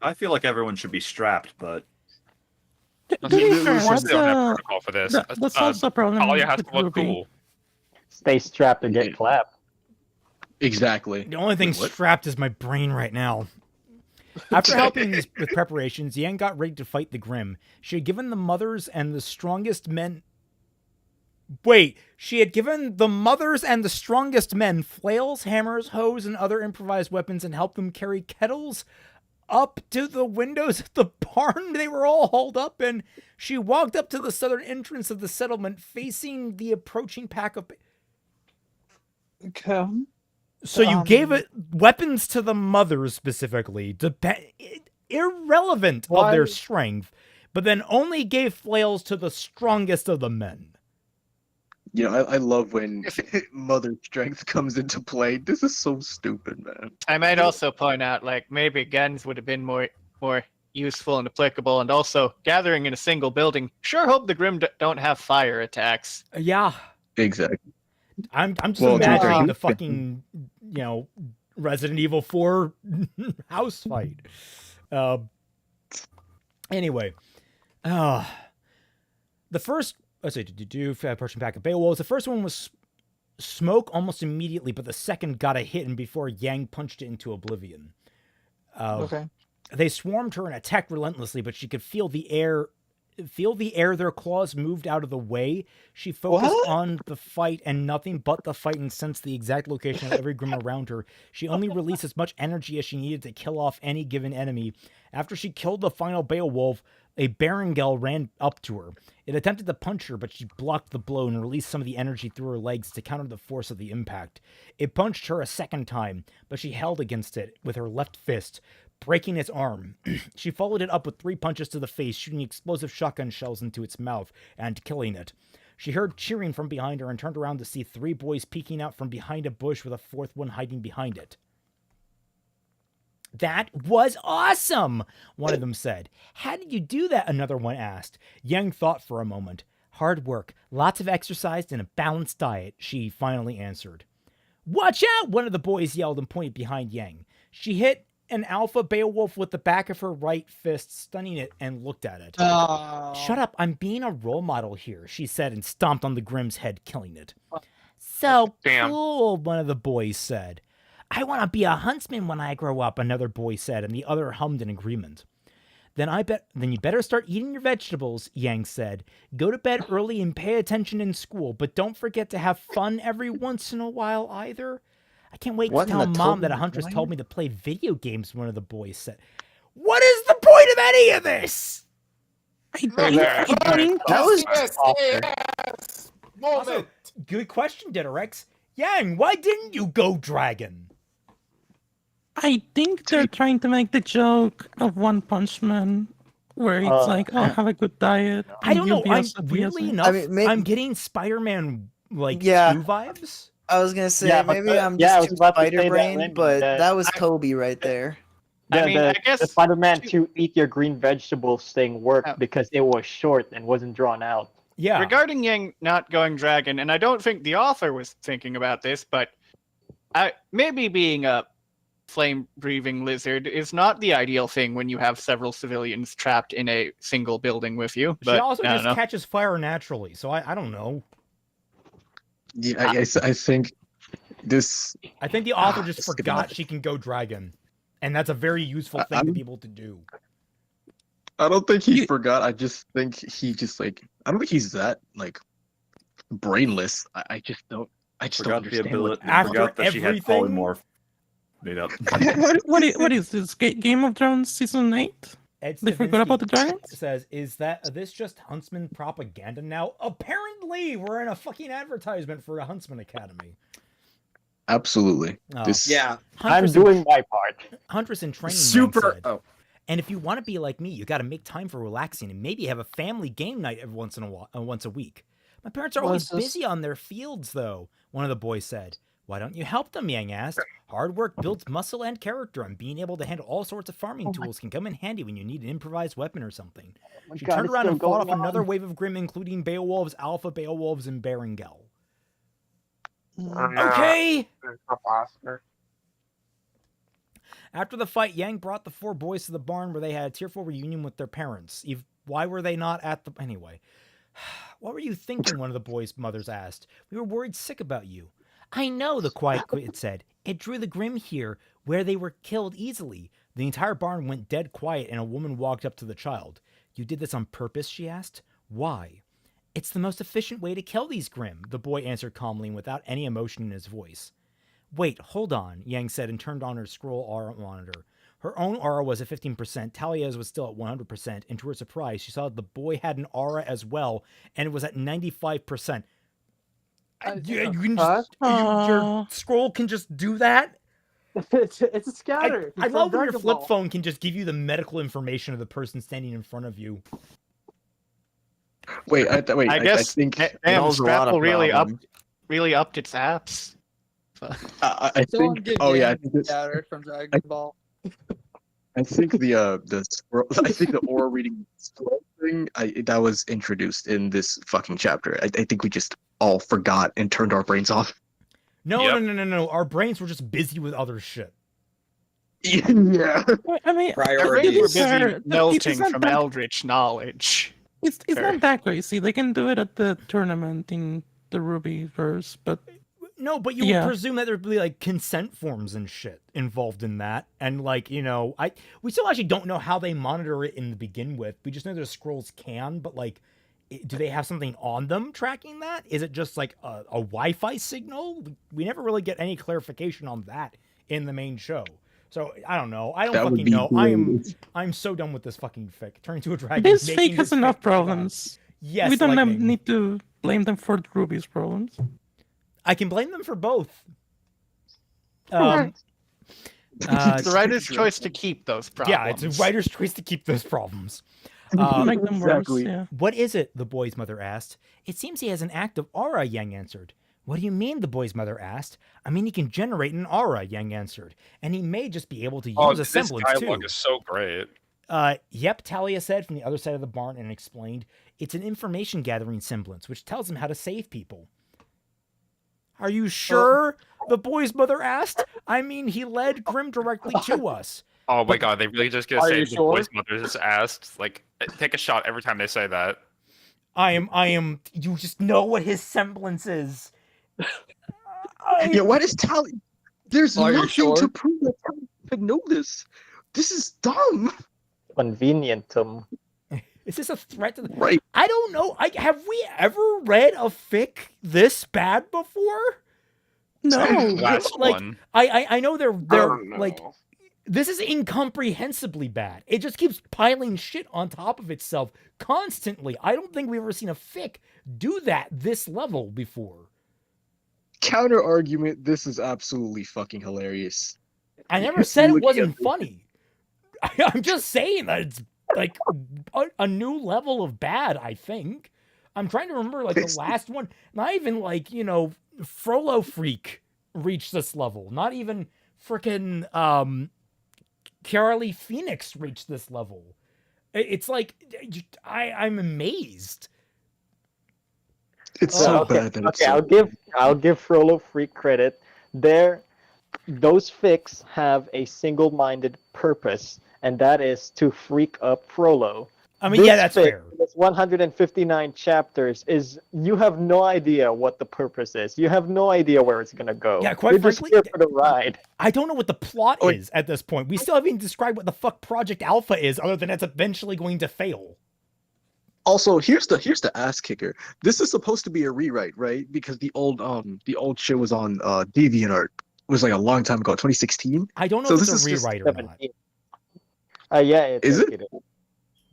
I feel like everyone should be strapped, but They don't have protocol for this. That's also a problem. Talia has to look RWBY. cool. Stay strapped and get clapped. Exactly. The only thing strapped is my brain right now. After helping with preparations, Yang got ready to fight the Grimm. She had given the mothers and the strongest men... Wait, she had given the mothers and the strongest men flails, hammers, hoes, and other improvised weapons and helped them carry kettles up to the windows of the barn they were all hauled up in. She walked up to the southern entrance of the settlement, facing the approaching pack of... Come. So you gave it weapons to the mothers specifically, irrelevant of their strength, but then only gave flails to the strongest of the men. You know, I love when mother strength comes into play. This is so stupid, man. I might also point out, like, maybe guns would have been more useful and applicable, and also gathering in a single building. Sure hope the Grimm don't have fire attacks. Yeah. Exactly. I'm just imagining the fucking, Resident Evil 4 house fight. Anyway. The first... Let's see, approaching pack of Beowulfs. The first one was smoke almost immediately, but the second got a hit and before Yang punched it into oblivion. Okay. They swarmed her and attacked relentlessly, but she could feel the air their claws moved out of the way. She focused on the fight and nothing but the fight and sensed the exact location of every Grimm around her. She only released as much energy as she needed to kill off any given enemy. After she killed the final Beowulf, a Barangel ran up to her. It attempted to punch her, but she blocked the blow and released some of the energy through her legs to counter the force of the impact. It punched her a second time, but she held against it with her left fist, breaking its arm. She followed it up with 3 punches to the face, shooting explosive shotgun shells into its mouth and killing it. She heard cheering from behind her and turned around to see 3 boys peeking out from behind a bush with a 4th one hiding behind it. That was awesome, one of them said. How did you do that? Another one asked. Yang thought for a moment. Hard work, lots of exercise, and a balanced diet, she finally answered. Watch out, one of the boys yelled and pointed behind Yang. She hit an alpha Beowulf with the back of her right fist, stunning it, and looked at it. Shut up, I'm being a role model here, she said, and stomped on the Grimm's head, killing it. So cool, one of the boys said. I want to be a huntsman when I grow up, another boy said, and the other hummed in agreement. Then you better start eating your vegetables, Yang said. Go to bed early and pay attention in school, but don't forget to have fun every once in a while either. I can't wait to tell Mom that a huntress told me to play video games, one of the boys said. What is the point of any of this? That was Yes. Also, good question, Didorex. Yang, why didn't you go dragon? I think they're trying to make the joke of One Punch Man, where it's like, oh, have a good diet. I don't know. Weirdly enough, I'm getting Spider-Man like 2 vibes. I was gonna say maybe I'm just too Spider-Brain, but that was Kobe right there. I guess the Spider-Man to eat your green vegetables thing worked because it was short and wasn't drawn out. Yeah. Regarding Yang not going dragon, and I don't think the author was thinking about this, but maybe being a flame-breathing lizard is not the ideal thing when you have several civilians trapped in a single building with you. But she also just catches fire naturally, so I don't know. Yeah, I think this... I think the author just forgot she can go dragon, and that's a very useful thing to be able to do. I don't think he forgot. I just think he just like... I don't think he's that like brainless. I just don't. I just don't understand. Forgot that she had polymorph made up. What is this? Game of Thrones season 8? They forgot about the dragons? Says, is this just Huntsman propaganda now? Apparently, we're in a fucking advertisement for a Huntsman Academy. Absolutely. Yeah, I'm doing my part. Huntress in training. Super. And if you want to be like me, you got to make time for relaxing and maybe have a family game night every once a week. My parents are always busy on their fields, though, one of the boys said. Why don't you help them, Yang asked. Hard work builds muscle and character, and being able to handle all sorts of farming tools can come in handy when you need an improvised weapon or something. She turned around and fought off another wave of Grimm, including Beowulfs, Alpha Beowulfs, and Berengal. Okay! After the fight, Yang brought the 4 boys to the barn where they had a tearful reunion with their parents. Why were they not at the... Anyway. What were you thinking, one of the boys' mothers asked. We were worried sick about you. I know, the quiet kid said. It drew the Grimm here, where they were killed easily. The entire barn went dead quiet, and a woman walked up to the child. You did this on purpose, she asked. Why? It's the most efficient way to kill these Grimm, the boy answered calmly without any emotion in his voice. Wait, hold on, Yang said and turned on her scroll aura monitor. Her own aura was at 15%, Talia's was still at 100%, and to her surprise, she saw that the boy had an aura as well, and it was at 95%. You can just, your scroll can just do that? It's a scatter. I love when your flip phone can just give you the medical information of the person standing in front of you. Wait, I think Scrapple really upped its apps. I think. Oh yeah, I think from Dragon Ball. I think the aura reading scroll thing that was introduced in this fucking chapter. I think we just all forgot and turned our brains off. No. Our brains were just busy with other shit. Yeah. I mean, priorities. We're busy melting from eldritch knowledge. It's not that crazy. They can do it at the tournament in the RWBY verse, but no, but you would presume that there'd be like consent forms and shit involved in that, and like we still actually don't know how they monitor it in the begin with. We just know their scrolls can, but like, do they have something on them tracking that? Is it just like a Wi-Fi signal? We never really get any clarification on that in the main show. So I don't know. I don't fucking know. I'm so done with this fucking fic. Turning to a dragon. This fic has enough problems. Yes, we don't need to blame them for RWBY's problems. I can blame them for both. It's the writer's choice to keep those problems. Yeah, it's a writer's choice to keep those problems. Make them worse, yeah. What is it? The boy's mother asked. It seems he has an active aura, Yang answered. What do you mean, the boy's mother asked. I mean, he can generate an aura, Yang answered. And he may just be able to use a semblance, this dialogue is so great. Yep, Talia said from the other side of the barn and explained. It's an information gathering semblance, which tells him how to save people. Are you sure? The boy's mother asked. I mean, he led Grimm directly to us. Oh my god, they really just gonna say the boy's mother just asked? Like, take a shot every time they say that. I am, you just know what his semblance is. Yeah, what is Talia? There's nothing to prove that Talia could know this. This is dumb. Convenient. Is this a threat to the... Right. I don't know. Have we ever read a fic this bad before? No. Last like, one. I know they're like, this is incomprehensibly bad. It just keeps piling shit on top of itself constantly. I don't think we've ever seen a fic do that this level before. Counter argument, this is absolutely fucking hilarious. I never said it wasn't funny. I'm just saying that it's like a new level of bad, I think. I'm trying to remember like the last one. Not even like, Frollo Freak reached this level. Not even frickin' Carolee Phoenix reached this level. It's like I'm amazed. It's so bad that it's I'll give Frollo Freak credit. Those fics have a single-minded purpose, and that is to freak up Frollo. I mean, that's fair. It's 159 chapters. You have no idea what the purpose is. You have no idea where it's gonna go. Yeah, quite You're frankly, just here for the ride. I don't know what the plot is at this point. We still haven't even described what the fuck Project Alpha is, other than it's eventually going to fail. Also, here's the ass kicker. This is supposed to be a rewrite, right? Because the old shit was on DeviantArt. It was like a long time ago, 2016. I don't know if it's a rewrite or not. Yeah, is it?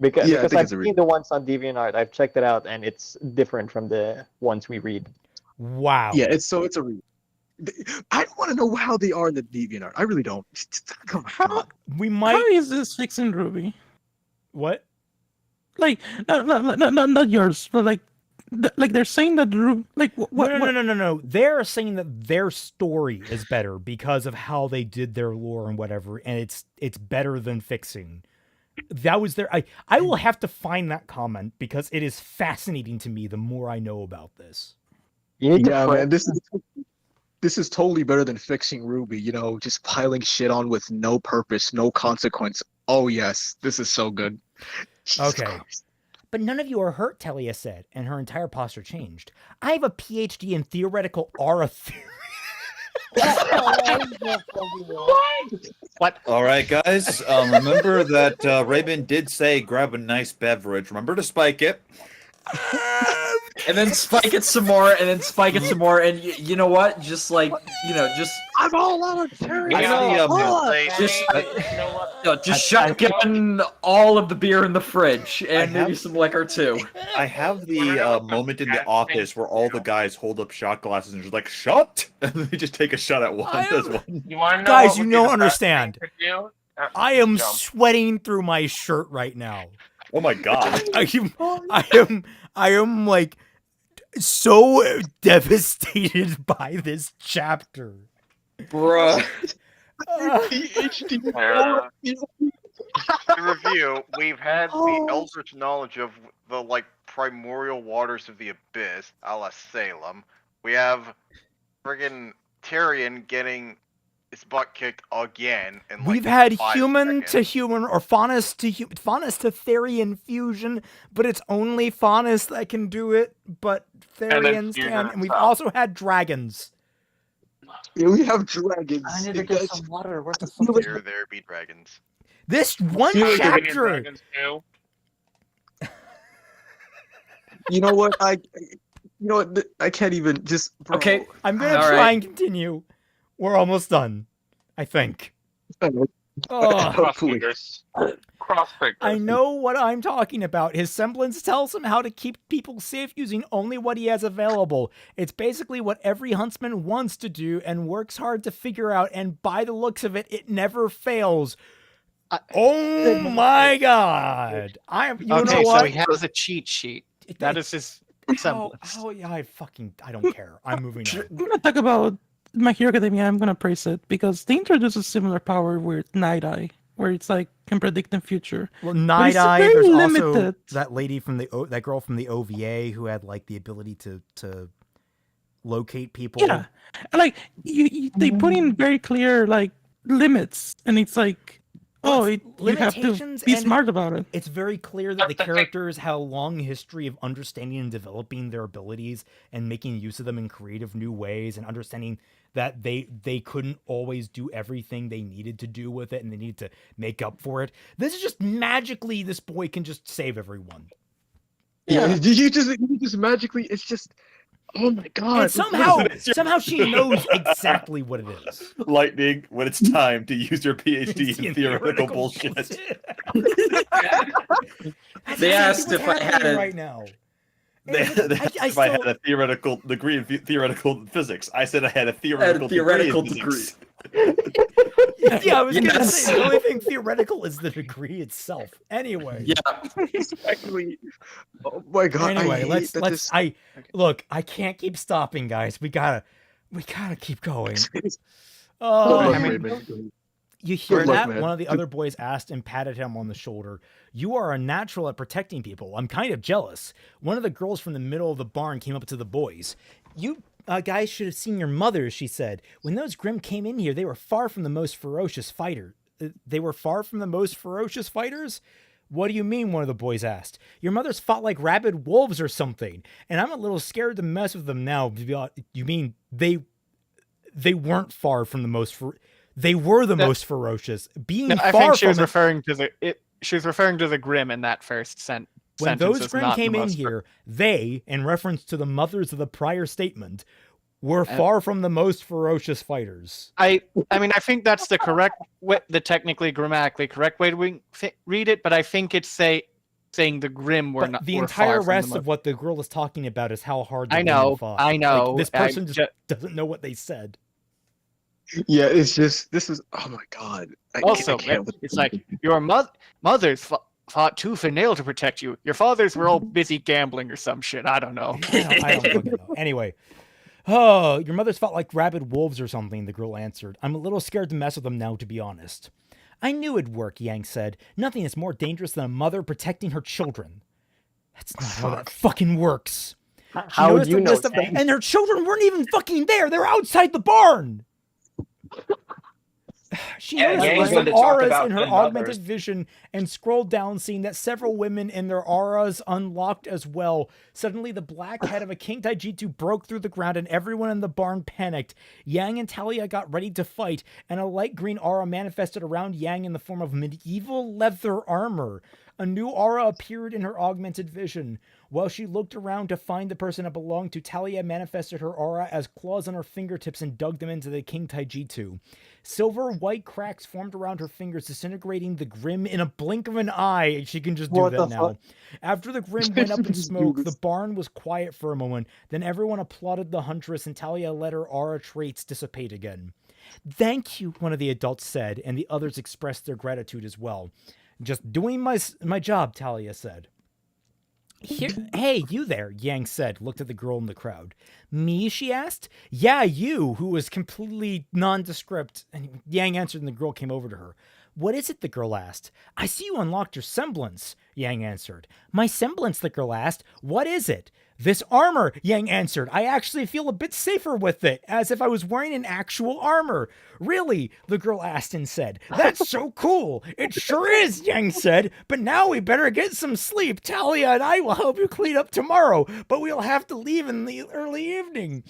Because I've seen the ones on DeviantArt. I've checked it out, and it's different from the ones we read. Wow. Yeah, it's a rewrite. I don't want to know how they are in the DeviantArt. I really don't. Come on. How is this fixing RWBY? What? Like, not yours, but like they're saying that No. They're saying that their story is better because of how they did their lore and whatever, and it's better than fixing. That was their. I will have to find that comment because it is fascinating to me the more I know about this. Yeah, man, this is totally better than fixing RWBY. Just piling shit on with no purpose, no consequence. Oh yes, this is so good. Jesus Okay. Christ. But none of you are hurt, Talia said, and her entire posture changed. I have a PhD in theoretical aura theory. What? All right, guys. Remember that Raven did say grab a nice beverage. Remember to spike it. And then spike it some more, and then spike it some more, and you know what? Just I'm all out of Tyrian. Just shotgun all of the beer in the fridge, and maybe some liquor too. I have the moment in the office where all the guys hold up shot glasses and just like, shot! And they just take a shot at one. You want to know Guys, what you would be don't the best understand. thing to do? I am Jump. sweating through my shirt right now. Oh my god. I am like so devastated by this chapter. Bruh. To review, we've had the eldritch knowledge of the primordial waters of the abyss, a la Salem. We have friggin' Tyrian getting his butt kicked again. We've had human to human or faunus to Therian fusion, but it's only faunus that can do it, but Therians can. And we've also had dragons. Yeah, we have dragons. I need to get some water. What the fuck? Here, there be dragons. This one chapter. You know what? I can't even just. Bro. Okay, I'm gonna try and continue. We're almost done, I think. Cross fingers. I know what I'm talking about. His semblance tells him how to keep people safe using only what he has available. It's basically what every huntsman wants to do and works hard to figure out, and by the looks of it, it never fails. Oh my god! So he has a cheat sheet. That is his Yeah, I don't care. I'm moving on. I'm gonna talk about My Hero Academia. I'm gonna praise it because they introduce a similar power with Night Eye, where it's like can predict the future. Well, Night Eye. There's also that lady from that girl from the OVA who had like the ability to locate people. Yeah, like they put in very clear like limits, and it's like, you have to be smart about it. It's very clear that the characters have a long history of understanding and developing their abilities and making use of them in creative new ways, and understanding that they couldn't always do everything they needed to do with it, and they needed to make up for it. This is just magically, this boy can just save everyone. Yeah, you just magically, it's just, oh my god. And somehow she knows exactly what it is. Lightning, when it's time to use your PhD in theoretical bullshit. They asked if I had it right now. If I had a theoretical degree in theoretical physics, I said I had a theoretical degree. Yeah, I was going to say, the only thing theoretical is the degree itself. Anyway. Yeah, exactly. Oh my god. Anyway, look, I can't keep stopping, guys. We gotta keep going. You hear that? One of the other boys asked and patted him on the shoulder. You are a natural at protecting people. I'm kind of jealous. One of the girls from the middle of the barn came up to the boys. You guys should have seen your mothers, she said. When those Grimm came in here, they were far from the most ferocious fighter. They were far from the most ferocious fighters? What do you mean? One of the boys asked. Your mothers fought like rabid wolves or something, and I'm a little scared to mess with them now. You mean they weren't far from the most they were the most ferocious. I think she was referring to the Grimm in that first sentence. When those Grimm came in here, they, in reference to the mothers of the prior statement, were far from the most ferocious fighters. I mean, I think that's the correct, the technically grammatically correct way to read it, but I think it's saying the Grimm were not. The entire rest of what the girl is talking about is how hard the women fought. I know. Like, this person just doesn't know what they said. Yeah, it's just, this is, oh my god. It's like your mothers fought tooth and nail to protect you. Your fathers were all busy gambling or some shit. I don't know. I don't fucking know. Anyway. Oh, your mothers fought like rabid wolves or something, the girl answered. I'm a little scared to mess with them now, to be honest. I knew it'd work, Yang said. Nothing is more dangerous than a mother protecting her children. That's not how that fucking works. How do you know? And their children weren't even fucking there. They were outside the barn. She noticed a list of auras in her augmented vision and scrolled down, seeing that several women in their auras unlocked as well. Suddenly, the black head of a King Taijitu broke through the ground, and everyone in the barn panicked. Yang and Talia got ready to fight, and a light green aura manifested around Yang in the form of medieval leather armor. A new aura appeared in her augmented vision. While she looked around to find the person it belonged to, Talia manifested her aura as claws on her fingertips and dug them into the King Taijitu. Silver white cracks formed around her fingers, disintegrating the Grimm in a blink of an eye. She can just do that now. After the Grimm went up in smoke, the barn was quiet for a moment. Then everyone applauded the huntress, and Talia let her aura traits dissipate again. Thank you, one of the adults said, and the others expressed their gratitude as well. Just doing my job, Talia said. Hey, you there, Yang said, looked at the girl in the crowd. Me, she asked. Yeah, you, who was completely nondescript. And Yang answered, and the girl came over to her. What is it, the girl asked. I see you unlocked your semblance, Yang answered. My semblance, the girl asked. What is it? This armor, Yang answered. I actually feel a bit safer with it, as if I was wearing an actual armor. Really? The girl asked and said. That's so cool. It sure is, Yang said. But now we better get some sleep. Talia and I will help you clean up tomorrow, but we'll have to leave in the early evening.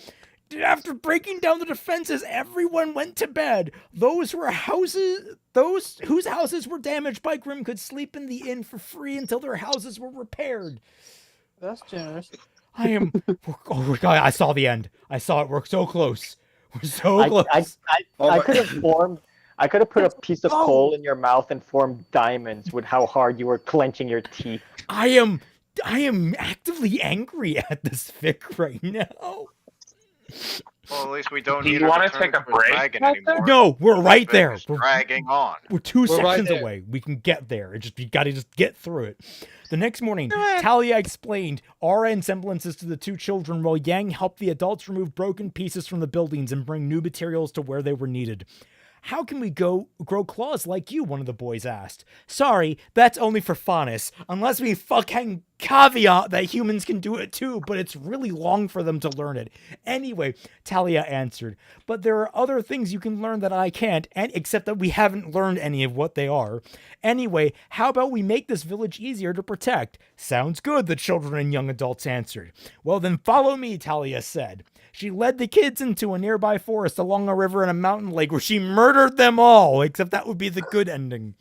After breaking down the defenses, everyone went to bed. Those whose houses were damaged by Grimm could sleep in the inn for free until their houses were repaired. That's generous. I am. Oh my god! I saw the end. I saw it. We're so close. We're so close. I could have formed. I could have put a piece of coal in your mouth and formed diamonds with how hard you were clenching your teeth. I am actively angry at this fic right now. Well, at least we don't Do need you her want to to turn take a into break dragon right anymore. No, we're right there. It's dragging on. We're 2 We're right sections there. away. We can get there. You gotta just get through it. The next morning, Talia explained aura and semblances to the 2 children while Yang helped the adults remove broken pieces from the buildings and bring new materials to where they were needed. How can we grow claws like you? One of the boys asked. Sorry, that's only for Faunus. Unless we fucking caveat that humans can do it too, but it's really long for them to learn it. Anyway, Talia answered, but there are other things you can learn that I can't, and except that we haven't learned any of what they are. Anyway, how about we make this village easier to protect? Sounds good, the children and young adults answered. Well then follow me, Talia said. She led the kids into a nearby forest along a river and a mountain lake where she murdered them all, except that would be the good ending.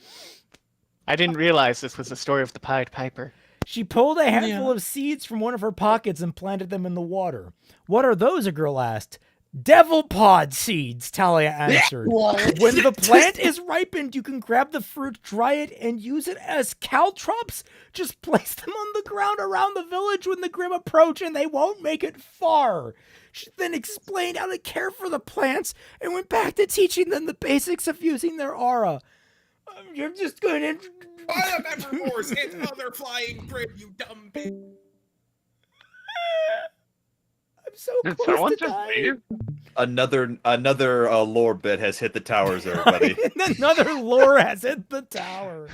I didn't realize this was the story of the Pied Piper. She pulled a handful of seeds from one of her pockets and planted them in the water. What are those? A girl asked. Devil pod seeds, Talia answered. When the plant is ripened, you can grab the fruit, dry it, and use it as caltrops. Just place them on the ground around the village when the Grimm approach, and they won't make it far. She then explained how to care for the plants and went back to teaching them the basics of using their aura. You're just going to... Fire Evermores hit other flying Grimm, you dumb bitch. I'm so Did close someone to just dying. leave? Another lore bit has hit the towers, everybody. Another lore has hit the tower.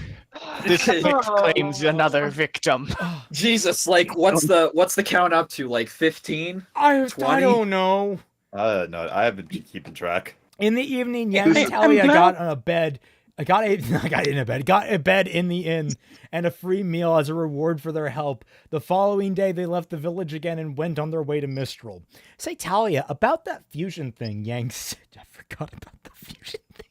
This claims another victim. Jesus, like what's the count up to? Like 15? I 20? don't know. No, I haven't been keeping track. In the evening, Yang and Talia got a bed in the inn and a free meal as a reward for their help. The following day, they left the village again and went on their way to Mistral. Say, Talia, about that fusion thing, Yang said. I forgot about the fusion thing.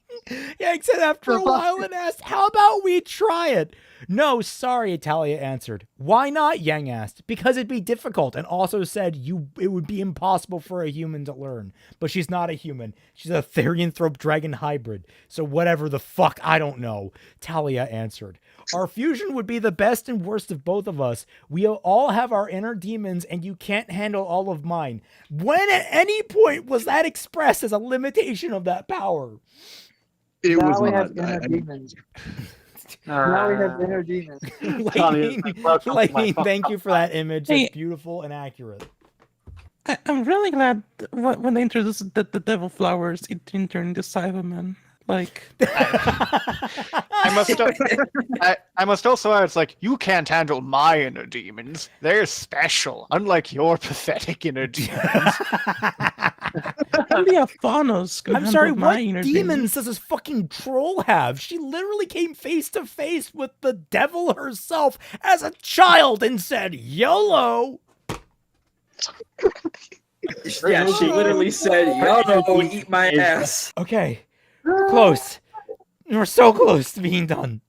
Yang said after a while and asked, how about we try it? No, sorry, Talia answered. Why not? Yang asked. Because it'd be difficult, and also said it would be impossible for a human to learn. But she's not a human. She's a Therianthrope dragon hybrid. So whatever the fuck, I don't know. Talia answered. Our fusion would be the best and worst of both of us. We all have our inner demons, and you can't handle all of mine. When at any point was that expressed as a limitation of that power? It now was we not. have inner demons. Now we have inner demons. Lightning, thank you for that image. It's beautiful and accurate. I'm really glad when they introduced the devil flowers, it didn't turn into Cyberman. Like, I must also add, it's like, you can't handle my inner demons. They're special, unlike your pathetic inner demons. Only a Faunus can I'm handle sorry, my what inner demons does this fucking troll have? She literally came face to face with the devil herself as a child and said, YOLO! Yeah, she literally said, "Yo, eat my ass." Okay, we're close. We're so close to being done.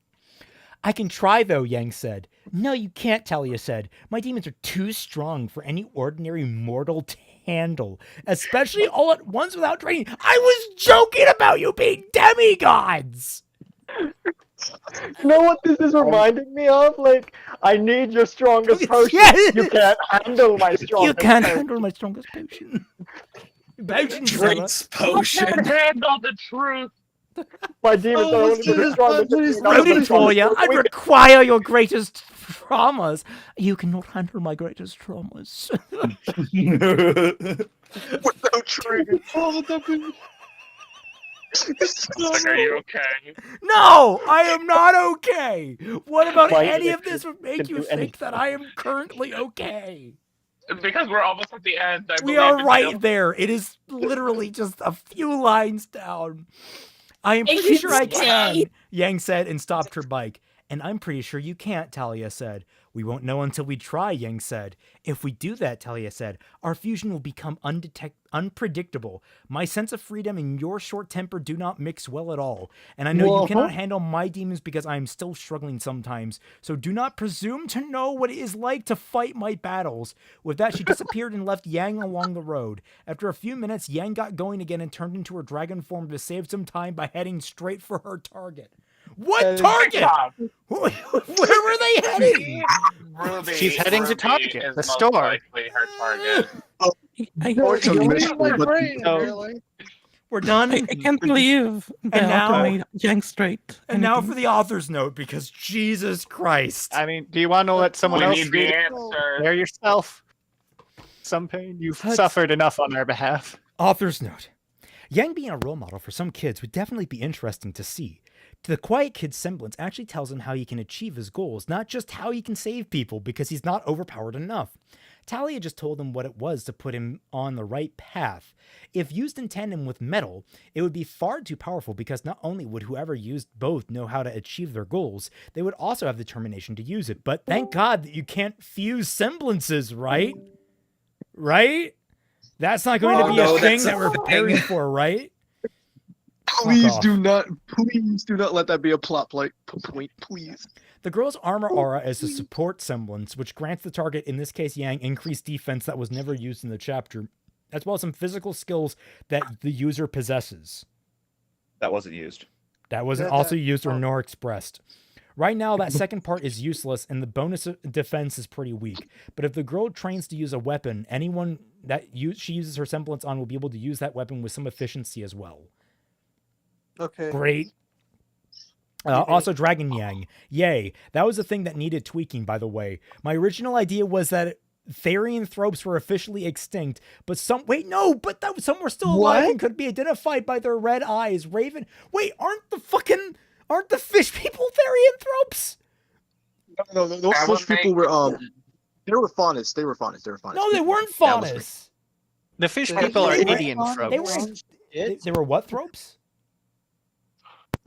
I can try, though, Yang said. No, you can't, Talia said. My demons are too strong for any ordinary mortal to handle, especially all at once without training. I was joking about you being demigods! You know what this is reminding me of? Like, I need your strongest potion. Yes! You can't handle my strongest potion. You can't handle my strongest potion. Drinks potion. I can't handle the truth. My demons are only the strongest. Waiting for you. I require your greatest traumas. You cannot handle my greatest traumas. Without training. Are you okay? No, I am not okay. What about My any of demons this would make can you do anything. think that I am currently okay? Because we're almost at the end. We are right there. It is literally just a few lines down. I am pretty sure I can, Yang said and stopped her bike. And I'm pretty sure you can't, Talia said. We won't know until we try, Yang said. If we do that, Talia said, our fusion will become unpredictable. My sense of freedom and your short temper do not mix well at all. And I know you cannot handle my demons because I am still struggling sometimes. So do not presume to know what it is like to fight my battles. With that, she disappeared and left Yang along the road. After a few minutes, Yang got going again and turned into her dragon form to save some time by heading straight for her target. What target? Where were they heading? RWBY, She's heading to Target, is the most store. likely her target. We're done. I can't believe the author made Yang straight. And now for the author's note, because Jesus Christ. I mean, do you want to let someone else need the read it? answer. There yourself. Some pain. You've suffered enough on our behalf. Author's note. Yang being a role model for some kids would definitely be interesting to see. The quiet kid's semblance actually tells him how he can achieve his goals, not just how he can save people, because he's not overpowered enough. Talia just told him what it was to put him on the right path. If used in tandem with metal, it would be far too powerful because not only would whoever used both know how to achieve their goals, they would also have determination to use it. But thank God that you can't fuse semblances, right? Right? That's not going to be a thing that we're preparing for, right? Please do not let that be a plot point, please. The girl's armor aura is a support semblance, which grants the target, in this case Yang, increased defense that was never used in the chapter, as well as some physical skills that the user possesses. That wasn't used. That wasn't also used or nor expressed. Right now, that second part is useless, and the bonus defense is pretty weak. But if the girl trains to use a weapon, anyone that she uses her semblance on will be able to use that weapon with some efficiency as well. Okay. Great. Also, Dragon Yang. Yay. That was a thing that needed tweaking, by the way. My original idea was that therianthropes were officially extinct, but some were still alive and could be identified by their red eyes. Raven. Wait, aren't the fish people therianthropes? No, those fish people were they were faunus. No, they weren't faunus. The fish people are idianthropes. They were what thropes?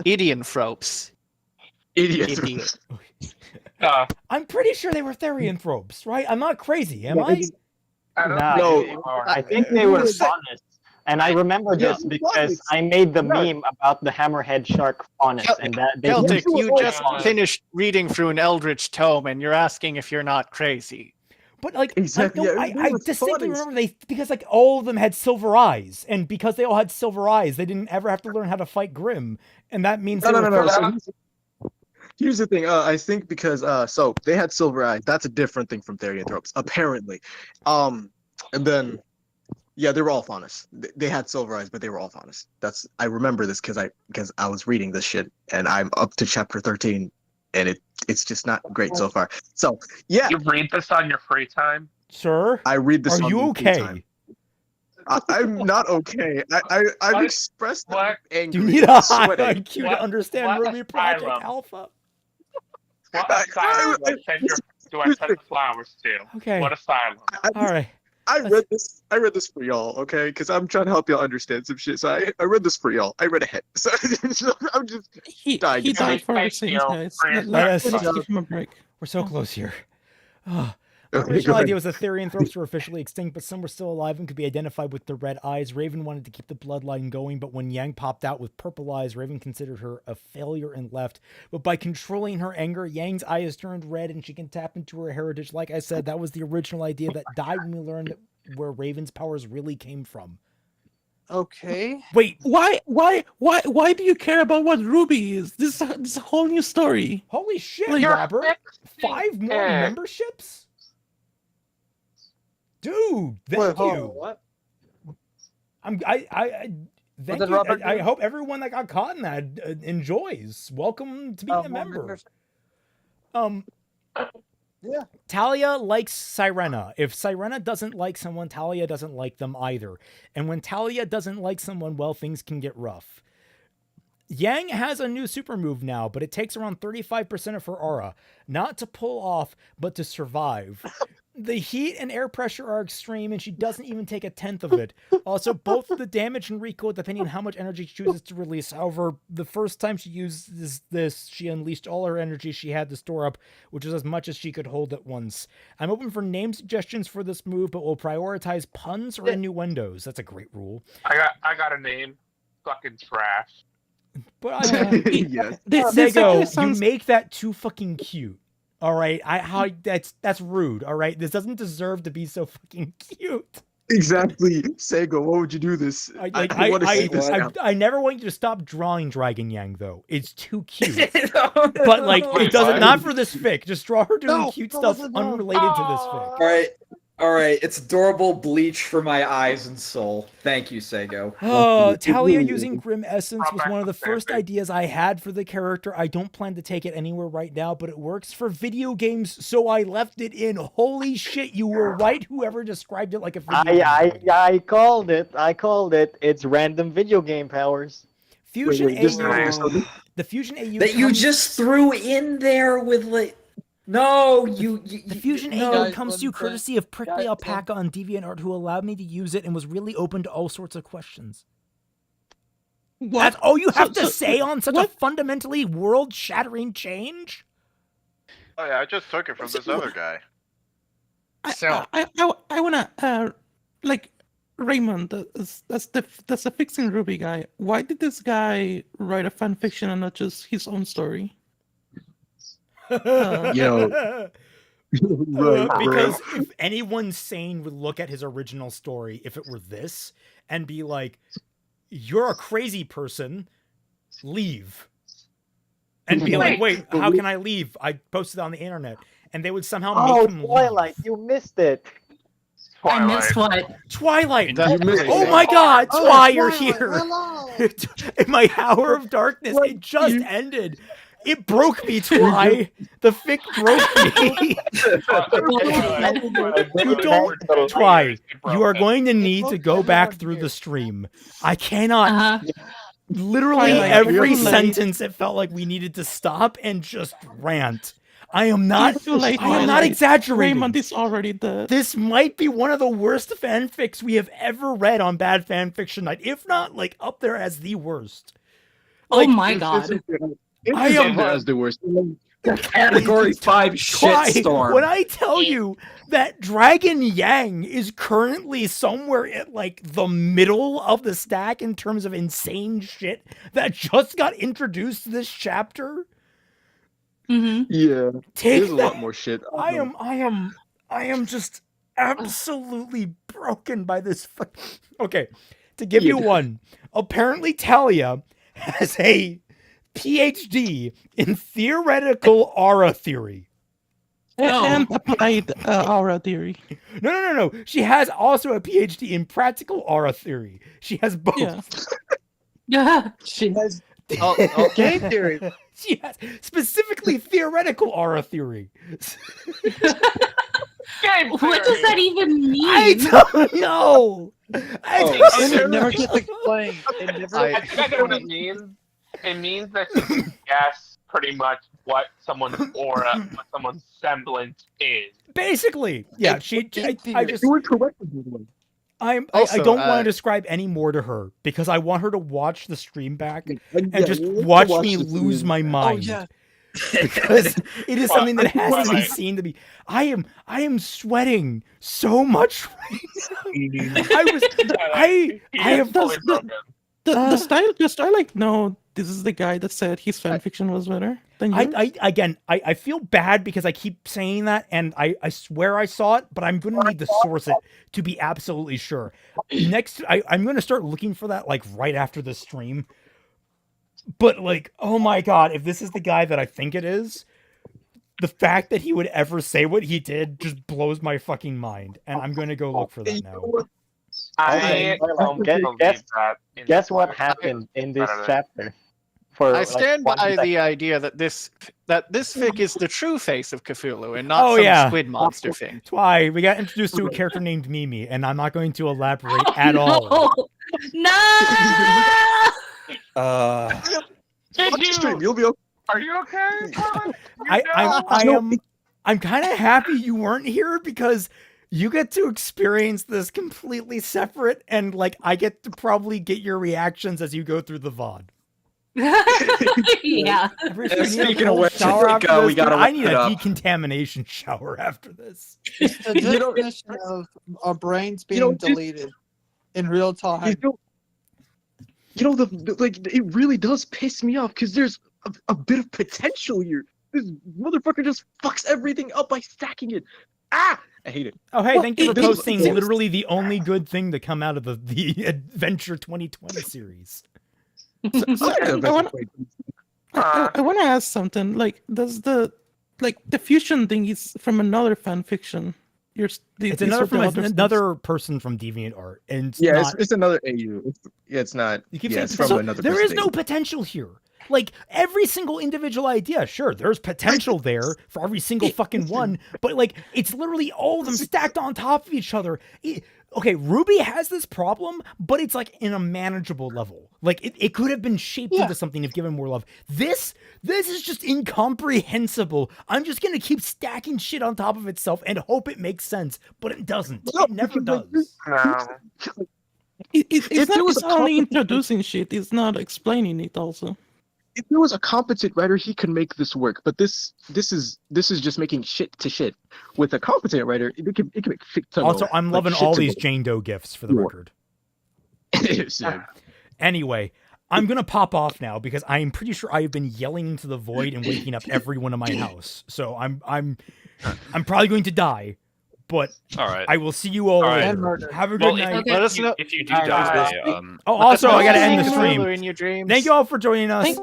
Idianthropes. Idiot. I'm pretty sure they were therianthropes, right? I'm not crazy, am I? No, I think they were faunus. And I remember this because I made the meme about the hammerhead shark faunus. And that Celtic, you just finished reading through an eldritch tome and you're asking if you're not crazy. But exactly, I distinctly remember because all of them had silver eyes, and because they all had silver eyes, they didn't ever have to learn how to fight Grimm, and that means no. So here's the thing. I think because so they had silver eyes. That's a different thing from therianthropes, apparently. And then they were all faunus. They had silver eyes, but they were all faunus. I remember this because I was reading this shit, and I'm up to chapter 13. And it's just not great so far. So yeah, you read this on your free time, sir. I read this. Are you okay? I'm not okay. I've expressed anger. You need a high IQ to understand RWBY Project Alpha. What asylum do I send the flowers to? Okay. What asylum? All right. I read this for y'all, okay? Because I'm trying to help y'all understand some shit. So I read this for y'all. I read ahead. So I'm just dying. He died for our sins, guys. Let's give him a break. We're so close here. The original idea was that therianthropes were officially extinct, but some were still alive and could be identified with their red eyes. Raven wanted to keep the bloodline going, but when Yang popped out with purple eyes, Raven considered her a failure and left. But by controlling her anger, Yang's eyes turned red and she can tap into her heritage. Like I said, that was the original idea that died when we learned where Raven's powers really came from. Okay. Wait, why do you care about what RWBY is? This is a whole new story. Holy shit, Like, Robert! 5 more memberships? Dude, thank you. What? Thank you. I hope everyone that got caught in that enjoys. Welcome to being a member. Yeah. Talia likes Sirena. If Sirena doesn't like someone, Talia doesn't like them either. And when Talia doesn't like someone, well, things can get rough. Yang has a new super move now, but it takes around 35% of her aura. Not to pull off, but to survive. The heat and air pressure are extreme, and she doesn't even take 1/10 of it. Also, both the damage and recoil, depending on how much energy she chooses to release. However, the first time she used this, she unleashed all her energy she had to store up, which is as much as she could hold at once. I'm open for name suggestions for this move, but will prioritize puns or innuendos. That's a great rule. I got a name. Fucking trash. But yes. Sego, you make that too fucking cute. All right, that's rude. All right, this doesn't deserve to be so fucking cute. Exactly, Sego. What would you do this? I never want you to stop drawing Dragon Yang though. It's too cute. But like, it doesn't. Not for this fic. Just draw her doing cute stuff unrelated to this fic. All right, it's adorable bleach for my eyes and soul. Thank you, Sego. Oh, Talia using Grimm Essence was one of the first ideas I had for the character. I don't plan to take it anywhere right now, but it works for video games, so I left it in. Holy shit, you were right, whoever described it like a video game. I called it. I called it. It's random video game powers. Fusion AU. The Fusion AU that you just threw in there with like. No, the Fusion AU comes to you courtesy of Prickly Alpaca on DeviantArt, who allowed me to use it and was really open to all sorts of questions. What? That's all you have to say on such a fundamentally world-shattering change? Oh yeah, I just took it from this other guy. I wanna like Raymond, that's the fixing RWBY guy. Why did this guy write a fan fiction and not just his own story? Because if anyone sane would look at his original story, if it were this, and be like, "You're a crazy person, leave," and be like, "Wait, how can I leave? I posted on the internet," and they would somehow make him Twilight, leave. you missed it. I missed what? Twilight. Oh my God, Twi, you're here. In my hour of darkness, it just ended. It broke me, Twi. The fic broke me. You don't, Twi. You are going to need to go back through the stream. I cannot. Literally every sentence, it felt like we needed to stop and just rant. I am not exaggerating. Raymond is already dead. This might be one of the worst fanfics we have ever read on Bad Fanfiction Night, if not like up there as the worst. Like, oh my God. I am as the worst. Category 5 shitstorm. When I tell you that Dragon Yang is currently somewhere at like the middle of the stack in terms of insane shit that just got introduced to this chapter. Yeah, there's a lot more shit. I am just absolutely broken by this. Okay, to give you one, apparently Talia has a PhD in theoretical aura theory. And applied aura theory. No. She has also a PhD in practical aura theory. She has both. Yeah, she has. Okay, theory. She has specifically theoretical aura theory. What does that even mean? I don't know. It never gets explained. I think I know what it means. It means that you can guess pretty much what someone's aura, what someone's semblance is. Basically, yeah. I just. You were correct, by the way. I don't want to describe any more to her because I want her to watch the stream back and just watch me lose my mind. Oh, yeah. Because it is something that has to be seen to be. I am sweating so much right now. I have the style. Just I like no. This is the guy that said his fanfiction was better than yours. I feel bad because I keep saying that, and I swear I saw it, but I'm going to need to source it to be absolutely sure. Next, I'm going to start looking for that like right after the stream. But like, oh my God, if this is the guy that I think it is, the fact that he would ever say what he did just blows my fucking mind, and I'm going to go look for that now. Guess what happened in this chapter? I stand by the idea that this fic is the true face of Cthulhu and not some squid monster thing. That's why we got introduced to a character named Mimi, and I'm not going to elaborate at all. No! You'll be okay. Are you okay? I'm kind of happy you weren't here because you get to experience this completely separate, and like I get to probably get your reactions as you go through the VOD. Yeah. Speaking of which, I need a decontamination shower after this. It's the definition of our brains being deleted in real time. It really does piss me off because there's a bit of potential here. This motherfucker just fucks everything up by stacking it. I hate it. Oh, hey, thank you for posting literally the only good thing to come out of the Adventure 2020 series. I want to ask something. Like, does the fusion thing is from another fan fiction? It's another from another person from DeviantArt, and it's another AU. It's not. It's from another. There is no potential here. Like every single individual idea, sure, there's potential there for every single fucking one, but like it's literally all of them stacked on top of each other. Okay, RWBY has this problem, but it's like in a manageable level. Like it could have been shaped into something if given more love. This is just incomprehensible. I'm just gonna keep stacking shit on top of itself and hope it makes sense, but it doesn't. It never does. No. It's only introducing shit. It's not explaining it also. If there was a competent writer, he could make this work. But this is just making shit to shit. With a competent writer, it can make shit to Also, I'm loving all these Jane Doe gifts for the record. Anyway, I'm gonna pop off now because I'm pretty sure I've been yelling into the void and waking up everyone in my house. So I'm probably going to die. But all right. I will see you all later. Have a good night. Let us know if you do die. Also, I gotta end the stream. In your dreams. Thank you all for joining us.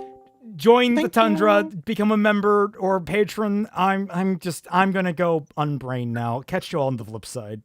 Join the Tundra, become a member or patron. I'm gonna go unbrain now. Catch you all on the flip side.